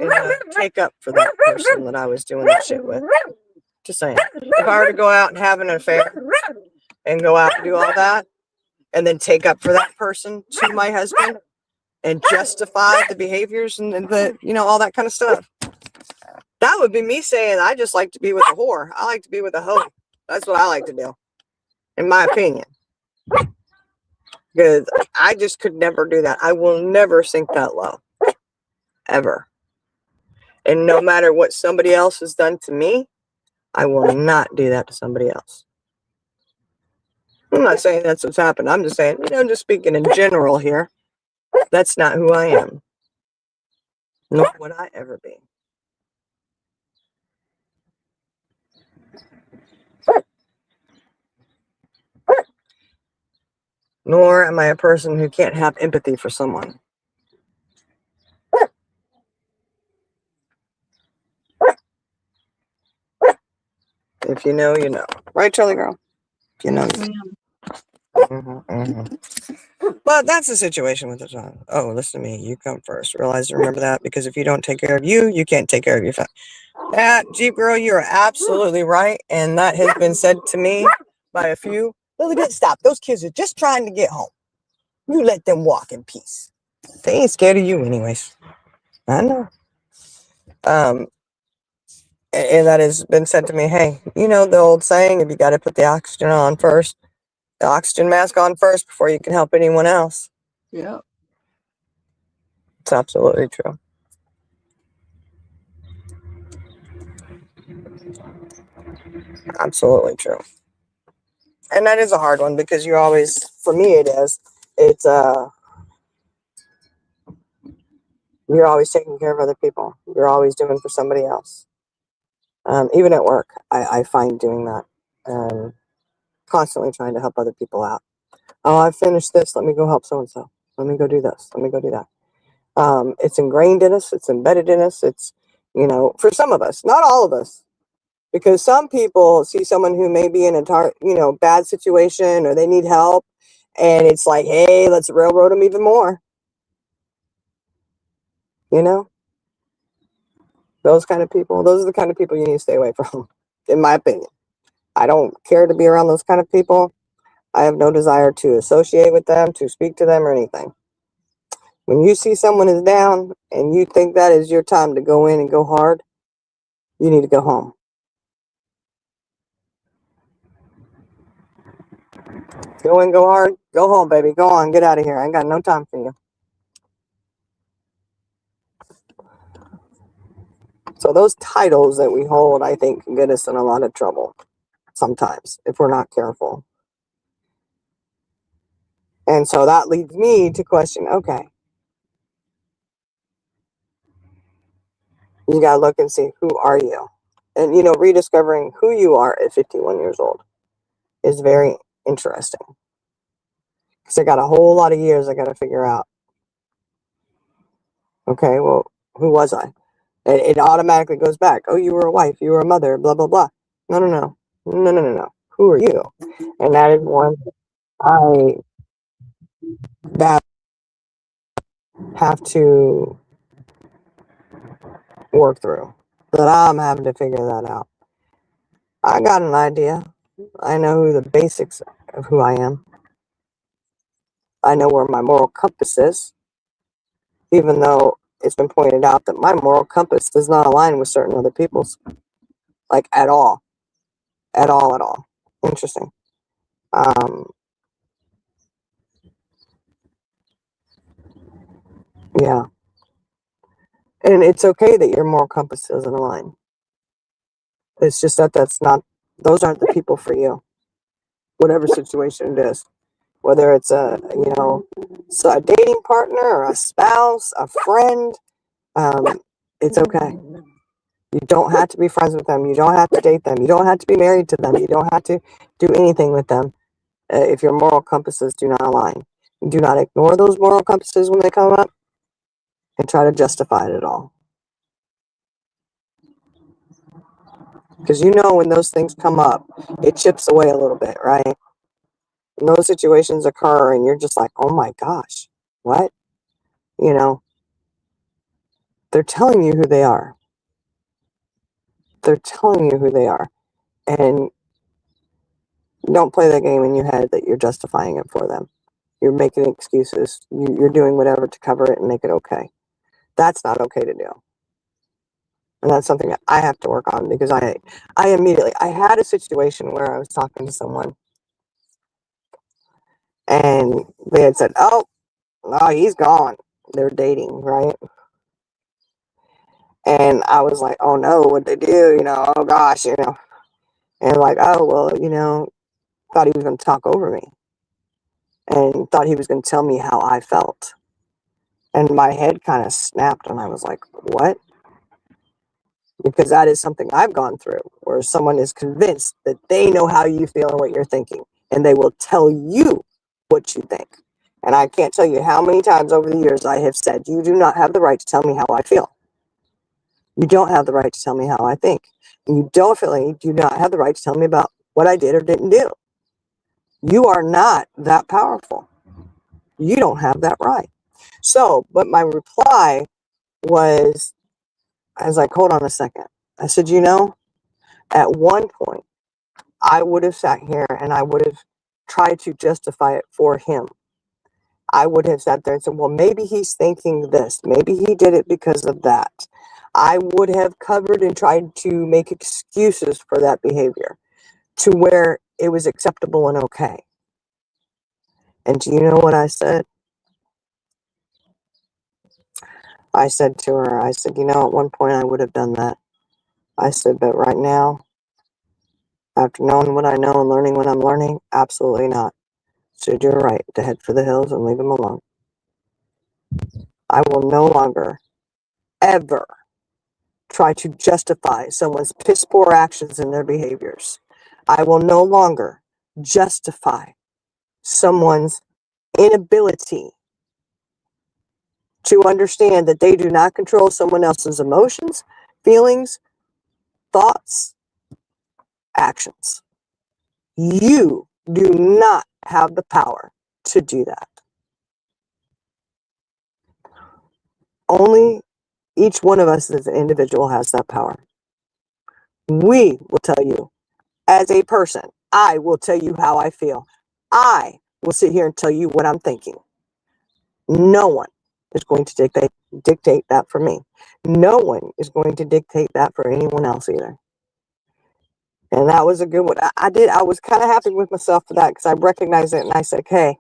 take up for that person that I was doing that shit with. Just saying. If I were to go out and have an affair and go out and do all that and then take up for that person to my husband and justify the behaviors and the, all that kind of stuff, that would be me saying, I just like to be with a whore. I like to be with a hoe. That's what I like to do, in my opinion. Because I just could never do that. I will never sink that low. Ever. And no matter what somebody else has done to me, I will not do that to somebody else. I'm not saying that's what's happened. I'm just saying, I'm just speaking in general here. That's not who I am. Nor would I ever be. Nor am I a person who can't have empathy for someone. If you know, you know. Right, Charlie girl? If you know, you know. But that's the situation with the child. Oh, listen to me. You come first. Realize and remember that, because if you don't take care of you, you can't take care of your family. That, Jeep girl, you're absolutely right. And that has been said to me by a few. Lily, stop. Those kids are just trying to get home. You let them walk in peace. They ain't scared of you anyways. I know. And that has been said to me, hey, the old saying, if you got to put the oxygen mask on first before you can help anyone else. Yeah. It's absolutely true. Absolutely true. And that is a hard one, because you always, for me it is, you're always taking care of other people. You're always doing for somebody else. Even at work, I find doing that. Constantly trying to help other people out. Oh, I finished this. Let me go help so-and-so. Let me go do this. Let me go do that. It's ingrained in us. It's embedded in us. It's, for some of us, not all of us. Because some people see someone who may be in a bad situation, or they need help, and it's like, hey, let's railroad them even more. Those kind of people, those are the kind of people you need to stay away from, in my opinion. I don't care to be around those kind of people. I have no desire to associate with them, to speak to them, or anything. When you see someone is down and you think that is your time to go in and go hard, you need to go home. Go in, go hard, go home, baby. Go on, get out of here. I ain't got no time for you. So those titles that we hold, I think, can get us in a lot of trouble sometimes if we're not careful. And so that leads me to question, okay, you got to look and see, who are you? And, rediscovering who you are at 51 years old is very interesting. Because I got a whole lot of years I got to figure out. Okay, well, who was I? It automatically goes back. Oh, you were a wife, you were a mother, blah, blah, blah. No. Who are you? And that is one I have to work through. That I'm having to figure that out. I got an idea. I know who the basics of who I am. I know where my moral compass is. Even though it's been pointed out that my moral compass does not align with certain other people's. Like, at all. At all. Interesting. Yeah. And it's okay that your moral compass doesn't align. It's just that those aren't the people for you. Whatever situation it is. Whether it's a dating partner or a spouse, a friend, it's okay. You don't have to be friends with them. You don't have to date them. You don't have to be married to them. You don't have to do anything with them if your moral compasses do not align. Do not ignore those moral compasses when they come up and try to justify it at all. Because when those things come up, it chips away a little bit, right? When those situations occur and you're just like, oh my gosh, what? They're telling you who they are. They're telling you who they are. And don't play that game in your head that you're justifying it for them. You're making excuses. You're doing whatever to cover it and make it okay. That's not okay to do. And that's something that I have to work on, because I had a situation where I was talking to someone and they had said, oh, he's gone. They're dating, right? And I was like, oh no, what'd they do? Oh gosh, And like, oh, well, thought he was going to talk over me and thought he was going to tell me how I felt. And my head kind of snapped and I was like, what? Because that is something I've gone through, where someone is convinced that they know how you feel and what you're thinking, and they will tell you what you think. And I can't tell you how many times over the years I have said, you do not have the right to tell me how I feel. You don't have the right to tell me how I think. And you definitely do not have the right to tell me about what I did or didn't do. You are not that powerful. You don't have that right. So, but my reply was, I was like, hold on a second. I said, at one point, I would have sat here and I would have tried to justify it for him. I would have sat there and said, well, maybe he's thinking this. Maybe he did it because of that. I would have covered and tried to make excuses for that behavior to where it was acceptable and okay. And do you know what I said? I said to her, I said, at one point I would have done that. I said, but right now, after knowing what I know and learning what I'm learning, absolutely not. So you're right to head for the hills and leave him alone. I will no longer, ever try to justify someone's piss poor actions and their behaviors. I will no longer justify someone's inability to understand that they do not control someone else's emotions, feelings, thoughts, actions. You do not have the power to do that. Only each one of us as an individual has that power. We will tell you, as a person, I will tell you how I feel. I will sit here and tell you what I'm thinking. No one is going to dictate that for me. No one is going to dictate that for anyone else either. And that was a good one. I was kind of happy with myself for that, because I recognized it and I said, okay,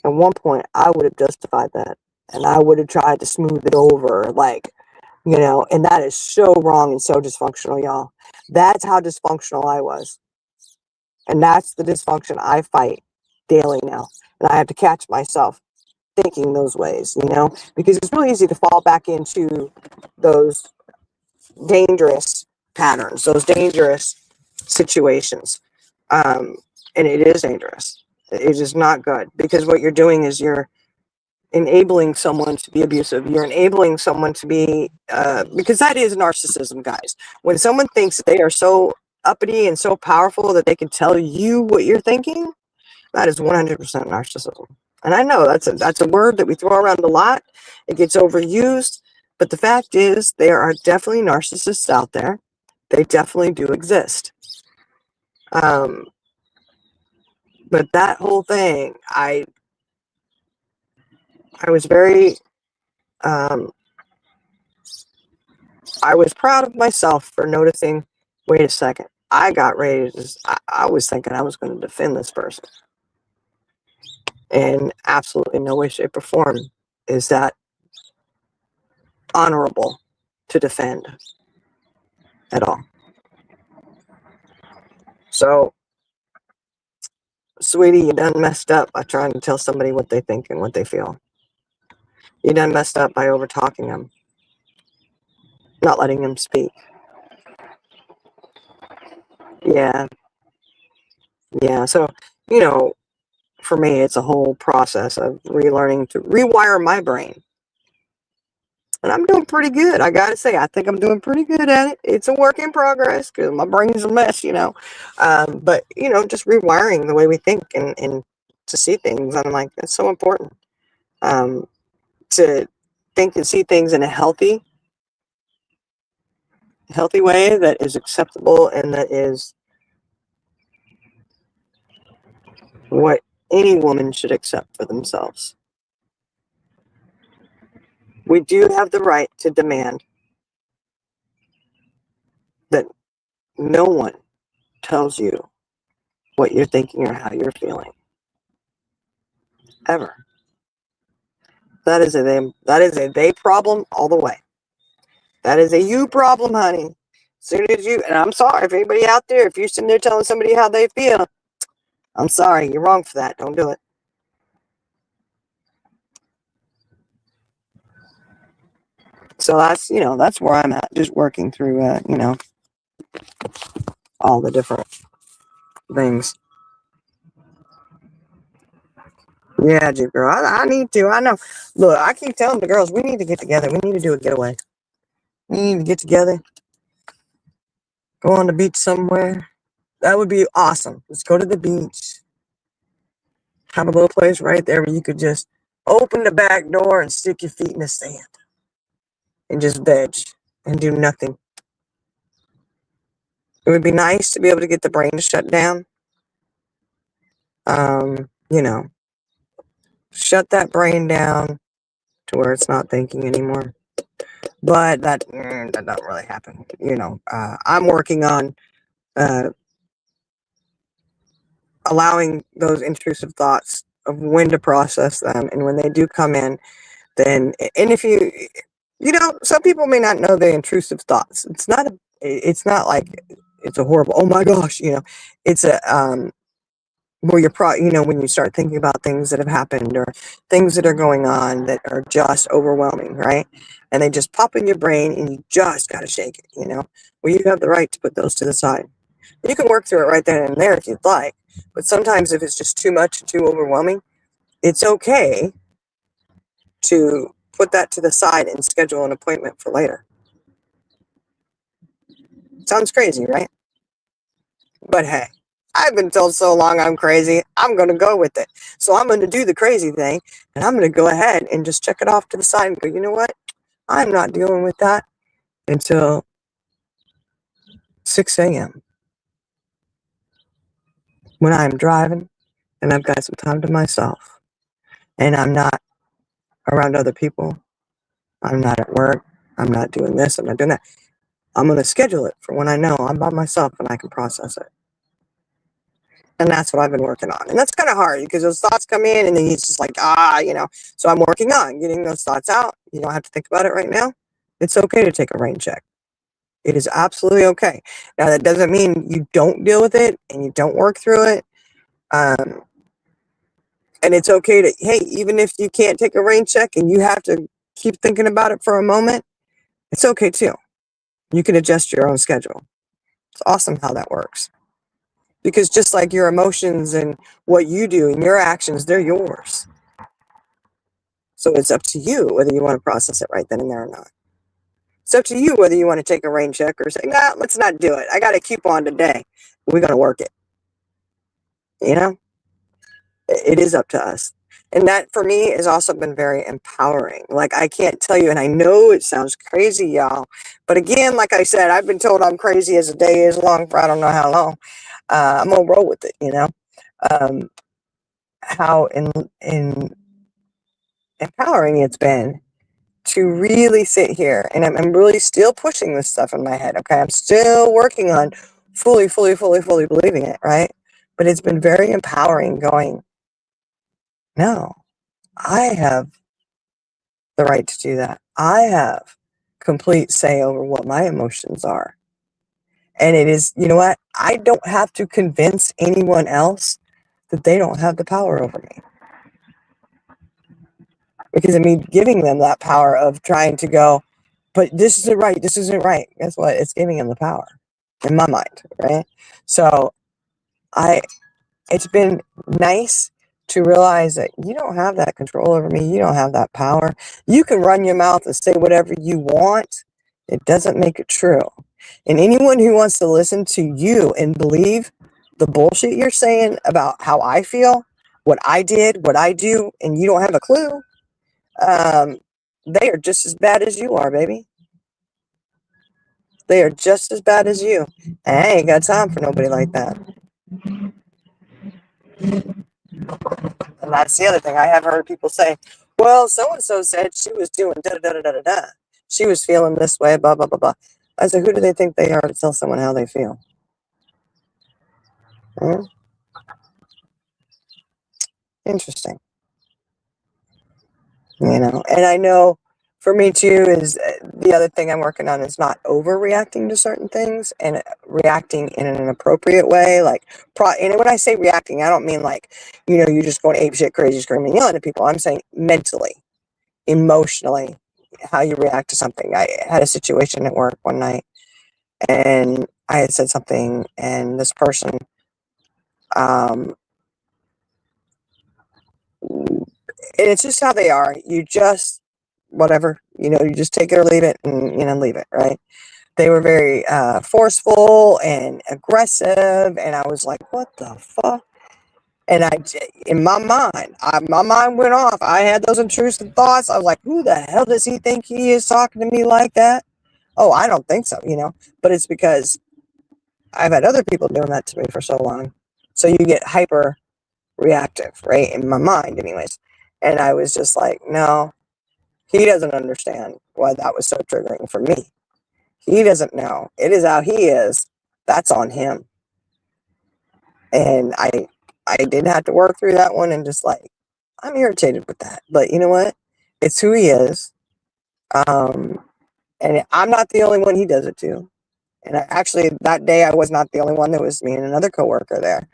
at one point I would have justified that and I would have tried to smooth it over, and that is so wrong and so dysfunctional, y'all. That's how dysfunctional I was. And that's the dysfunction I fight daily now. And I have to catch myself thinking those ways, because it's really easy to fall back into those dangerous patterns, those dangerous situations. And it is dangerous. It is not good, because what you're doing is you're enabling someone to be abusive. You're enabling someone to be, because that is narcissism, guys. When someone thinks they are so uppity and so powerful that they can tell you what you're thinking, that is 100% narcissism. And I know that's a word that we throw around a lot. It gets overused, but the fact is there are definitely narcissists out there. They definitely do exist. But that whole thing, I was very, I was proud of myself for noticing, wait a second, I got ready to I was thinking I was going to defend this person. And absolutely no way, shape, or form is that honorable to defend at all. So, sweetie, you done messed up by trying to tell somebody what they think and what they feel. You done messed up by over-talking them, not letting them speak. Yeah. So, for me, it's a whole process of relearning to rewire my brain. And I'm doing pretty good. I got to say, I think I'm doing pretty good at it. It's a work in progress because my brain's a mess, But, just rewiring the way we think and to see things. I'm like, that's so important. To think and see things in a healthy healthy way that is acceptable and that is what any woman should accept for themselves. We do have the right to demand that no one tells you what you're thinking or how you're feeling. Ever. That is a they problem all the way. That is a you problem, honey. As soon as you, and I'm sorry if anybody out there, if you're sitting there telling somebody how they feel, I'm sorry, you're wrong for that. Don't do it. So that's, that's where I'm at, just working through, all the different things. Yeah, Jeep girl, I need to. I know. Look, I keep telling the girls, we need to get together. We need to do a getaway. We need to get together. Go on the beach somewhere. That would be awesome. Let's go to the beach. Have a little place right there where you could just open the back door and stick your feet in the sand. And just veg and do nothing. It would be nice to be able to get the brain to shut down. Shut that brain down to where it's not thinking anymore. But that doesn't really happen. I'm working on allowing those intrusive thoughts of when to process them, and when they do come in, then, and if some people may not know the intrusive thoughts. It's not like it's a horrible, oh my gosh, it's a where you're when you start thinking about things that have happened or things that are going on that are just overwhelming, right? And they just pop in your brain and you just got to shake it, well, you have the right to put those to the side. You can work through it right then and there if you'd like, but sometimes if it's just too much, too overwhelming, it's okay to put that to the side and schedule an appointment for later. Sounds crazy, right? But hey, I've been told so long I'm crazy, I'm going to go with it. So I'm going to do the crazy thing, and I'm going to go ahead and just check it off to the side and go, you know what? I'm not dealing with that until 6 a.m. when I'm driving and I've got some time to myself and I'm not around other people. I'm not at work. I'm not doing this. I'm not doing that. I'm going to schedule it for when I know I'm by myself and I can process it. And that's what I've been working on. And that's kind of hard because those thoughts come in and then it's just like, So I'm working on getting those thoughts out. You don't have to think about it right now. It's okay to take a rain check. It is absolutely okay. Now, that doesn't mean you don't deal with it and you don't work through it. And it's okay to, hey, even if you can't take a rain check and you have to keep thinking about it for a moment, it's okay too. You can adjust your own schedule. It's awesome how that works. Because just like your emotions and what you do and your actions, they're yours. So it's up to you whether you want to process it right then and there or not. It's up to you whether you want to take a rain check or say, nah, let's not do it. I got a coupon today. We're going to work it. It is up to us. And that for me has also been very empowering. Like, I can't tell you, and I know it sounds crazy, y'all. But again, like I said, I've been told I'm crazy as a day is long for I don't know how long. I'm going to roll with it, how empowering it's been to really sit here. And I'm really still pushing this stuff in my head, okay? I'm still working on fully believing it, right? But it's been very empowering going, no, I have the right to do that. I have complete say over what my emotions are. And it is, you know what? I don't have to convince anyone else that they don't have the power over me. Because giving them that power of trying to go, but this isn't right. This isn't right. Guess what? It's giving them the power in my mind, right? So it's been nice to realize that you don't have that control over me. You don't have that power. You can run your mouth and say whatever you want. It doesn't make it true. And anyone who wants to listen to you and believe the bullshit you're saying about how I feel, what I did, what I do, and you don't have a clue, they are just as bad as you are, baby. They are just as bad as you. And I ain't got time for nobody like that. And that's the other thing. I have heard people say, well, so-and-so said she was doing da-da-da-da-da-da. She was feeling this way, blah, blah, blah, blah. I said, who do they think they are to tell someone how they feel? Hmm? Interesting. You know, and I know for me too is the other thing I'm working on is not overreacting to certain things and reacting in an appropriate way. Like, and when I say reacting, I don't mean like, you know, you're just going ape shit, crazy, screaming, yelling at people. I'm saying mentally, emotionally, how you react to something. I had a situation at work one night, and I had said something, and this person, and it's just how they are. You just whatever, you know, you just take it or leave it, and you know, leave it, right? They were very forceful and aggressive, and I was like, what the fuck? And in my mind, my mind went off. I had those intrusive thoughts. I was like, who the hell does he think he is talking to me like that? Oh, I don't think so, you know, but it's because I've had other people doing that to me for so long. So you get hyper reactive, right? In my mind, anyways. And I was just like, no, he doesn't understand why that was so triggering for me. He doesn't know. It is how he is. That's on him. And I did have to work through that one and just like, I'm irritated with that. But you know what? It's who he is. And I'm not the only one he does it to. And actually, that day I was not the only one. There was me and another coworker there.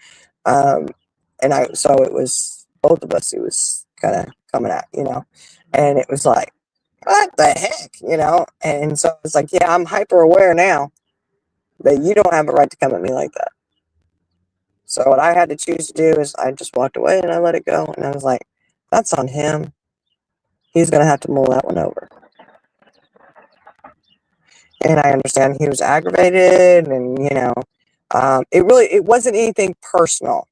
So it was both of us who was kind of coming at, you know. And it was like, what the heck, you know? And so it's like, yeah, I'm hyper aware now that you don't have a right to come at me like that. So what I had to choose to do is I just walked away and I let it go. And I was like, that's on him. He's going to have to mull that one over. And I understand he was aggravated and, you know, it wasn't anything personal.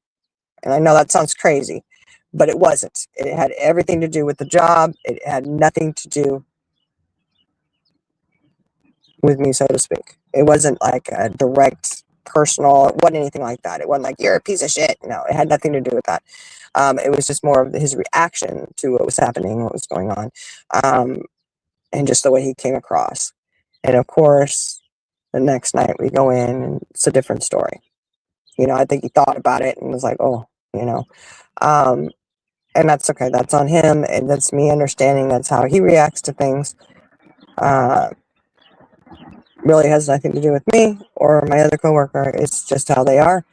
And I know that sounds crazy, but it wasn't. It had everything to do with the job. It had nothing to do with me, so to speak. It wasn't like a direct personal, it wasn't anything like that. It wasn't like, you're a piece of shit. No, it had nothing to do with that. It was just more of his reaction to what was happening, what was going on, and just the way he came across. And of course, the next night we go in and it's a different story. You know, I think he thought about it and was like, oh, you know, and that's okay. That's on him. And that's me understanding that's how he reacts to things. Really has nothing to do with me or my other coworker. It's just how they are.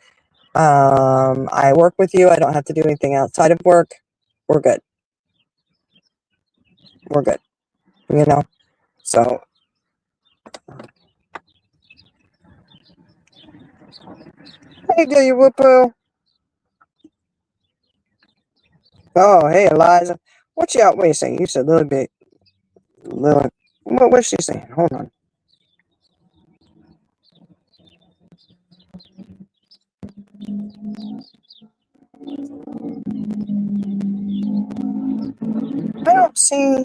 I work with you. I don't have to do anything outside of work. We're good. We're good. You know? So, hey, do you whoopoo? Oh, hey, Eliza. What you out? What you saying? You said a little bit. What's she saying? Hold on. I don't see.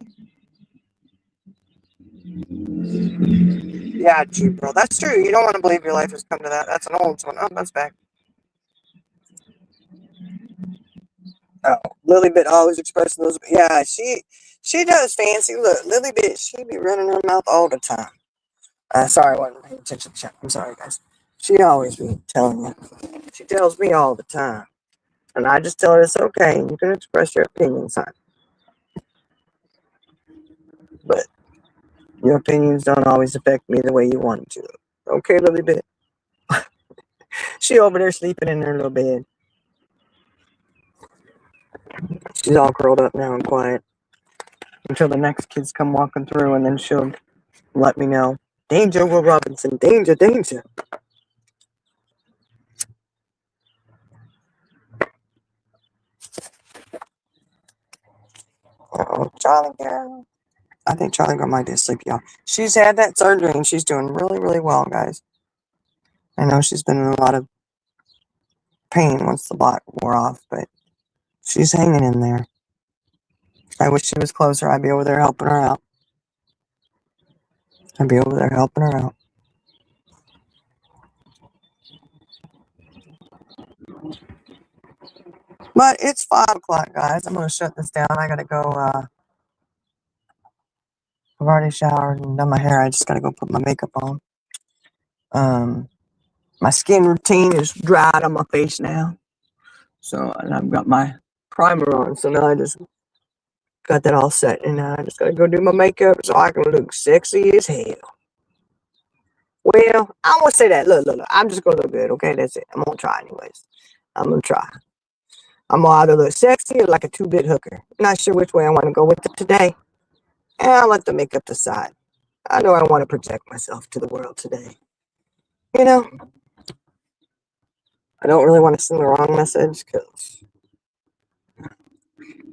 Yeah, true, bro. That's true. You don't want to believe your life has come to that. That's an old one. Oh, that's back. Oh, Lilybit always expressing those. Yeah, she does fancy. Look, Lilybit, she be running her mouth all the time. Sorry, I wasn't paying attention to chat. I'm sorry, guys. She always be telling you. She tells me all the time. And I just tell her it's okay. You can express your opinions, son. But your opinions don't always affect me the way you want them to. Okay, Lilybit? She over there sleeping in her little bed. She's all curled up now and quiet. Until the next kids come walking through, and then she'll let me know. Danger, Will Robinson. Danger, danger. Oh, Charlie girl. I think Charlie girl might be asleep, y'all. She's had that surgery, and she's doing really, really well, guys. I know she's been in a lot of pain once the block wore off, but she's hanging in there. I wish she was closer. I'd be over there helping her out. I'd be over there helping her out. But it's 5 o'clock, guys. I'm going to shut this down. I got to go. I've already showered and done my hair. I just got to go put my makeup on. My skin routine is dried on my face now. So, and I've got my primer on. So now I just got that all set. And I just got to go do my makeup so I can look sexy as hell. Well, I won't say that. Look. I'm just going to look good, okay? That's it. I'm going to try anyways. I'm going to try. I'm going to either look sexy or like a 2-bit hooker. Not sure which way I want to go with it today. And I'll let the makeup decide. I know I want to protect myself to the world today. You know? I don't really want to send the wrong message because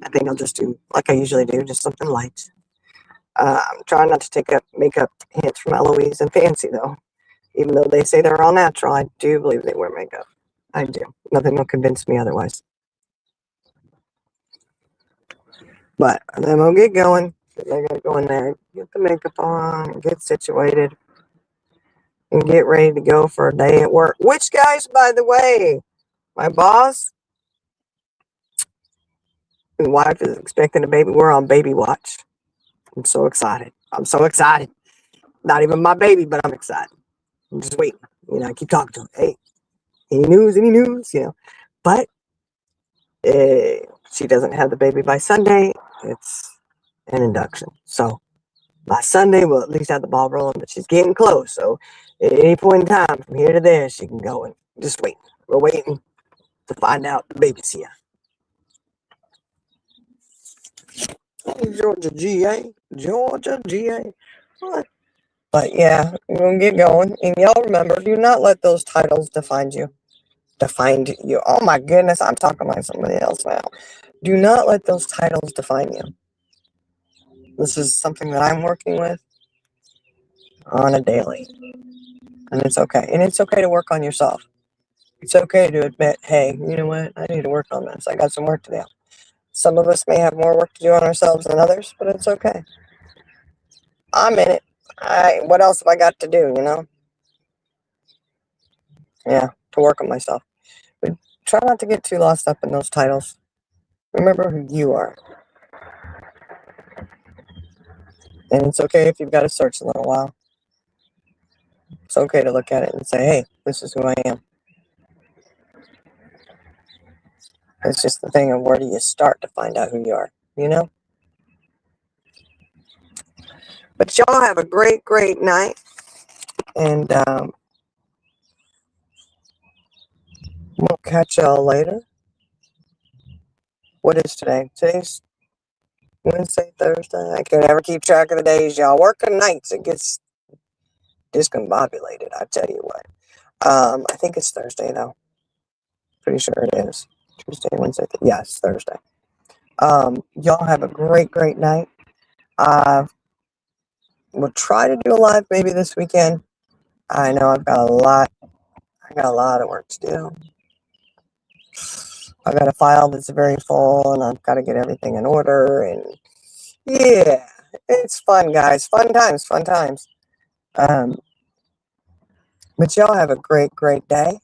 I think I'll just do like I usually do, just something light. I'm trying not to take up makeup hints from Eloise and Fancy, though. Even though they say they're all natural, I do believe they wear makeup. I do. Nothing will convince me otherwise. But then we'll get going. I got to go in there, get the makeup on, get situated, and get ready to go for a day at work. Which, guys, by the way, my boss, his wife is expecting a baby. We're on baby watch. I'm so excited. Not even my baby, but I'm excited. I'm just waiting. You know, I keep talking to him. Hey, any news? You know. But she doesn't have the baby by Sunday. It's an induction. So by Sunday, we'll at least have the ball rolling. But she's getting close. So at any point in time, from here to there, she can go and just wait. We're waiting to find out the baby's here. Georgia GA. What? But yeah, we're going to get going. And y'all remember, do not let those titles define you. Oh my goodness, I'm talking like somebody else now. Do not let those titles define you. This is something that I'm working with on a daily. And it's okay. And it's okay to work on yourself. It's okay to admit, hey, you know what? I need to work on this. I got some work to do. Some of us may have more work to do on ourselves than others, but it's okay. I'm in it. What else have I got to do, you know? Yeah, to work on myself. But try not to get too lost up in those titles. Remember who you are. And it's okay if you've got to search a little while. It's okay to look at it and say, hey, this is who I am. It's just the thing of where do you start to find out who you are, you know? But y'all have a great, great night. And we'll catch y'all later. What is today? Today's Wednesday, Thursday. I can never keep track of the days, y'all. Working nights, it gets discombobulated, I tell you what. I think it's Thursday, though. Pretty sure it is. Tuesday, Wednesday. Yeah, it's Thursday. Y'all have a great, great night. We'll try to do a live maybe this weekend. I know I've got a lot of work to do. I've got a file that's very full, and I've got to get everything in order. And yeah, it's fun, guys. Fun times. But y'all have a great, great day.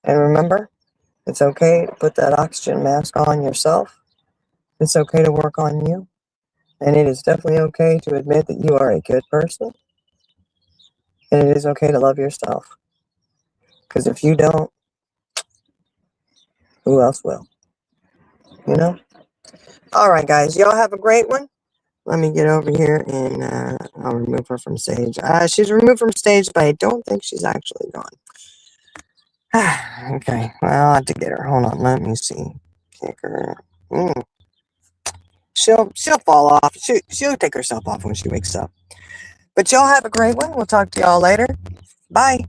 And remember, it's okay to put that oxygen mask on yourself. It's okay to work on you. And it is definitely okay to admit that you are a good person. And it is okay to love yourself. Because if you don't, who else will? You know? All right, guys. Y'all have a great one. Let me get over here and I'll remove her from stage. She's removed from stage, but I don't think she's actually gone. Okay. Well, I'll have to get her. Hold on. Let me see. Kick her. She'll fall off. She'll take herself off when she wakes up. But y'all have a great one. We'll talk to y'all later. Bye.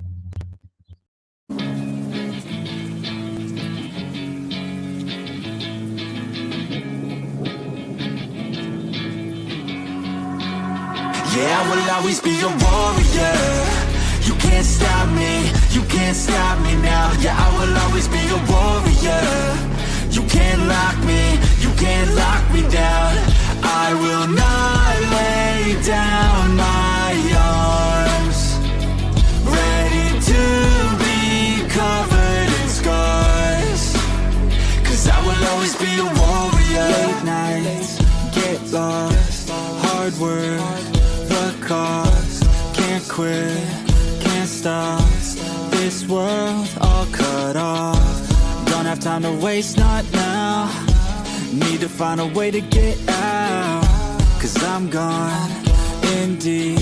Yeah, I will always be a warrior. You can't stop me, you can't stop me now. Yeah, I will always be a warrior. You can't lock me, you can't lock me down. I will not lay down my arms. Ready to be covered in scars. 'Cause I will hard work, the cost. Can't quit, can't stop. This world all cut off. Don't have time to waste, not now. Need to find a way to get out. Cause I'm gone in deep.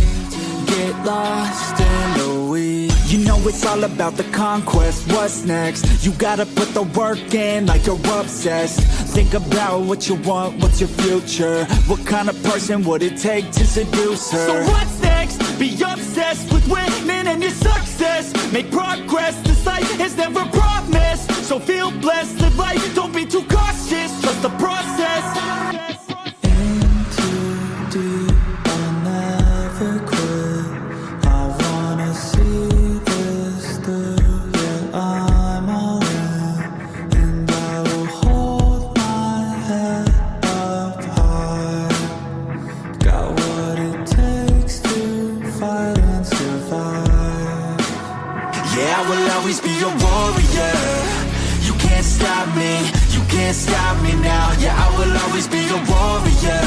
Get lost in the weeds. You know it's all about the conquest. What's next? You gotta put the work in like you're obsessed. Think about what you want, what's your future? What kind of person would it take to seduce her? So what's next? Be obsessed with winning and your success. Make progress, this life is never promised. So feel blessed, live life, don't be too cautious. Trust the process. In too deep, I'll never quit. I wanna see this through, yeah, I'm all in. And I will hold my head up high. Got what it takes to fight and survive. Yeah, I will always be a warrior. You can't stop me, you can't stop me now. Yeah, I will always be a warrior.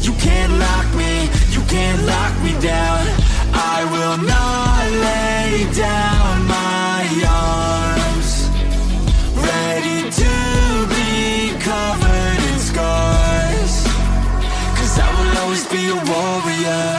You can't lock me, you can't lock me down. I will not lay down my arms. Ready to be covered in scars. Cause I will always be a warrior.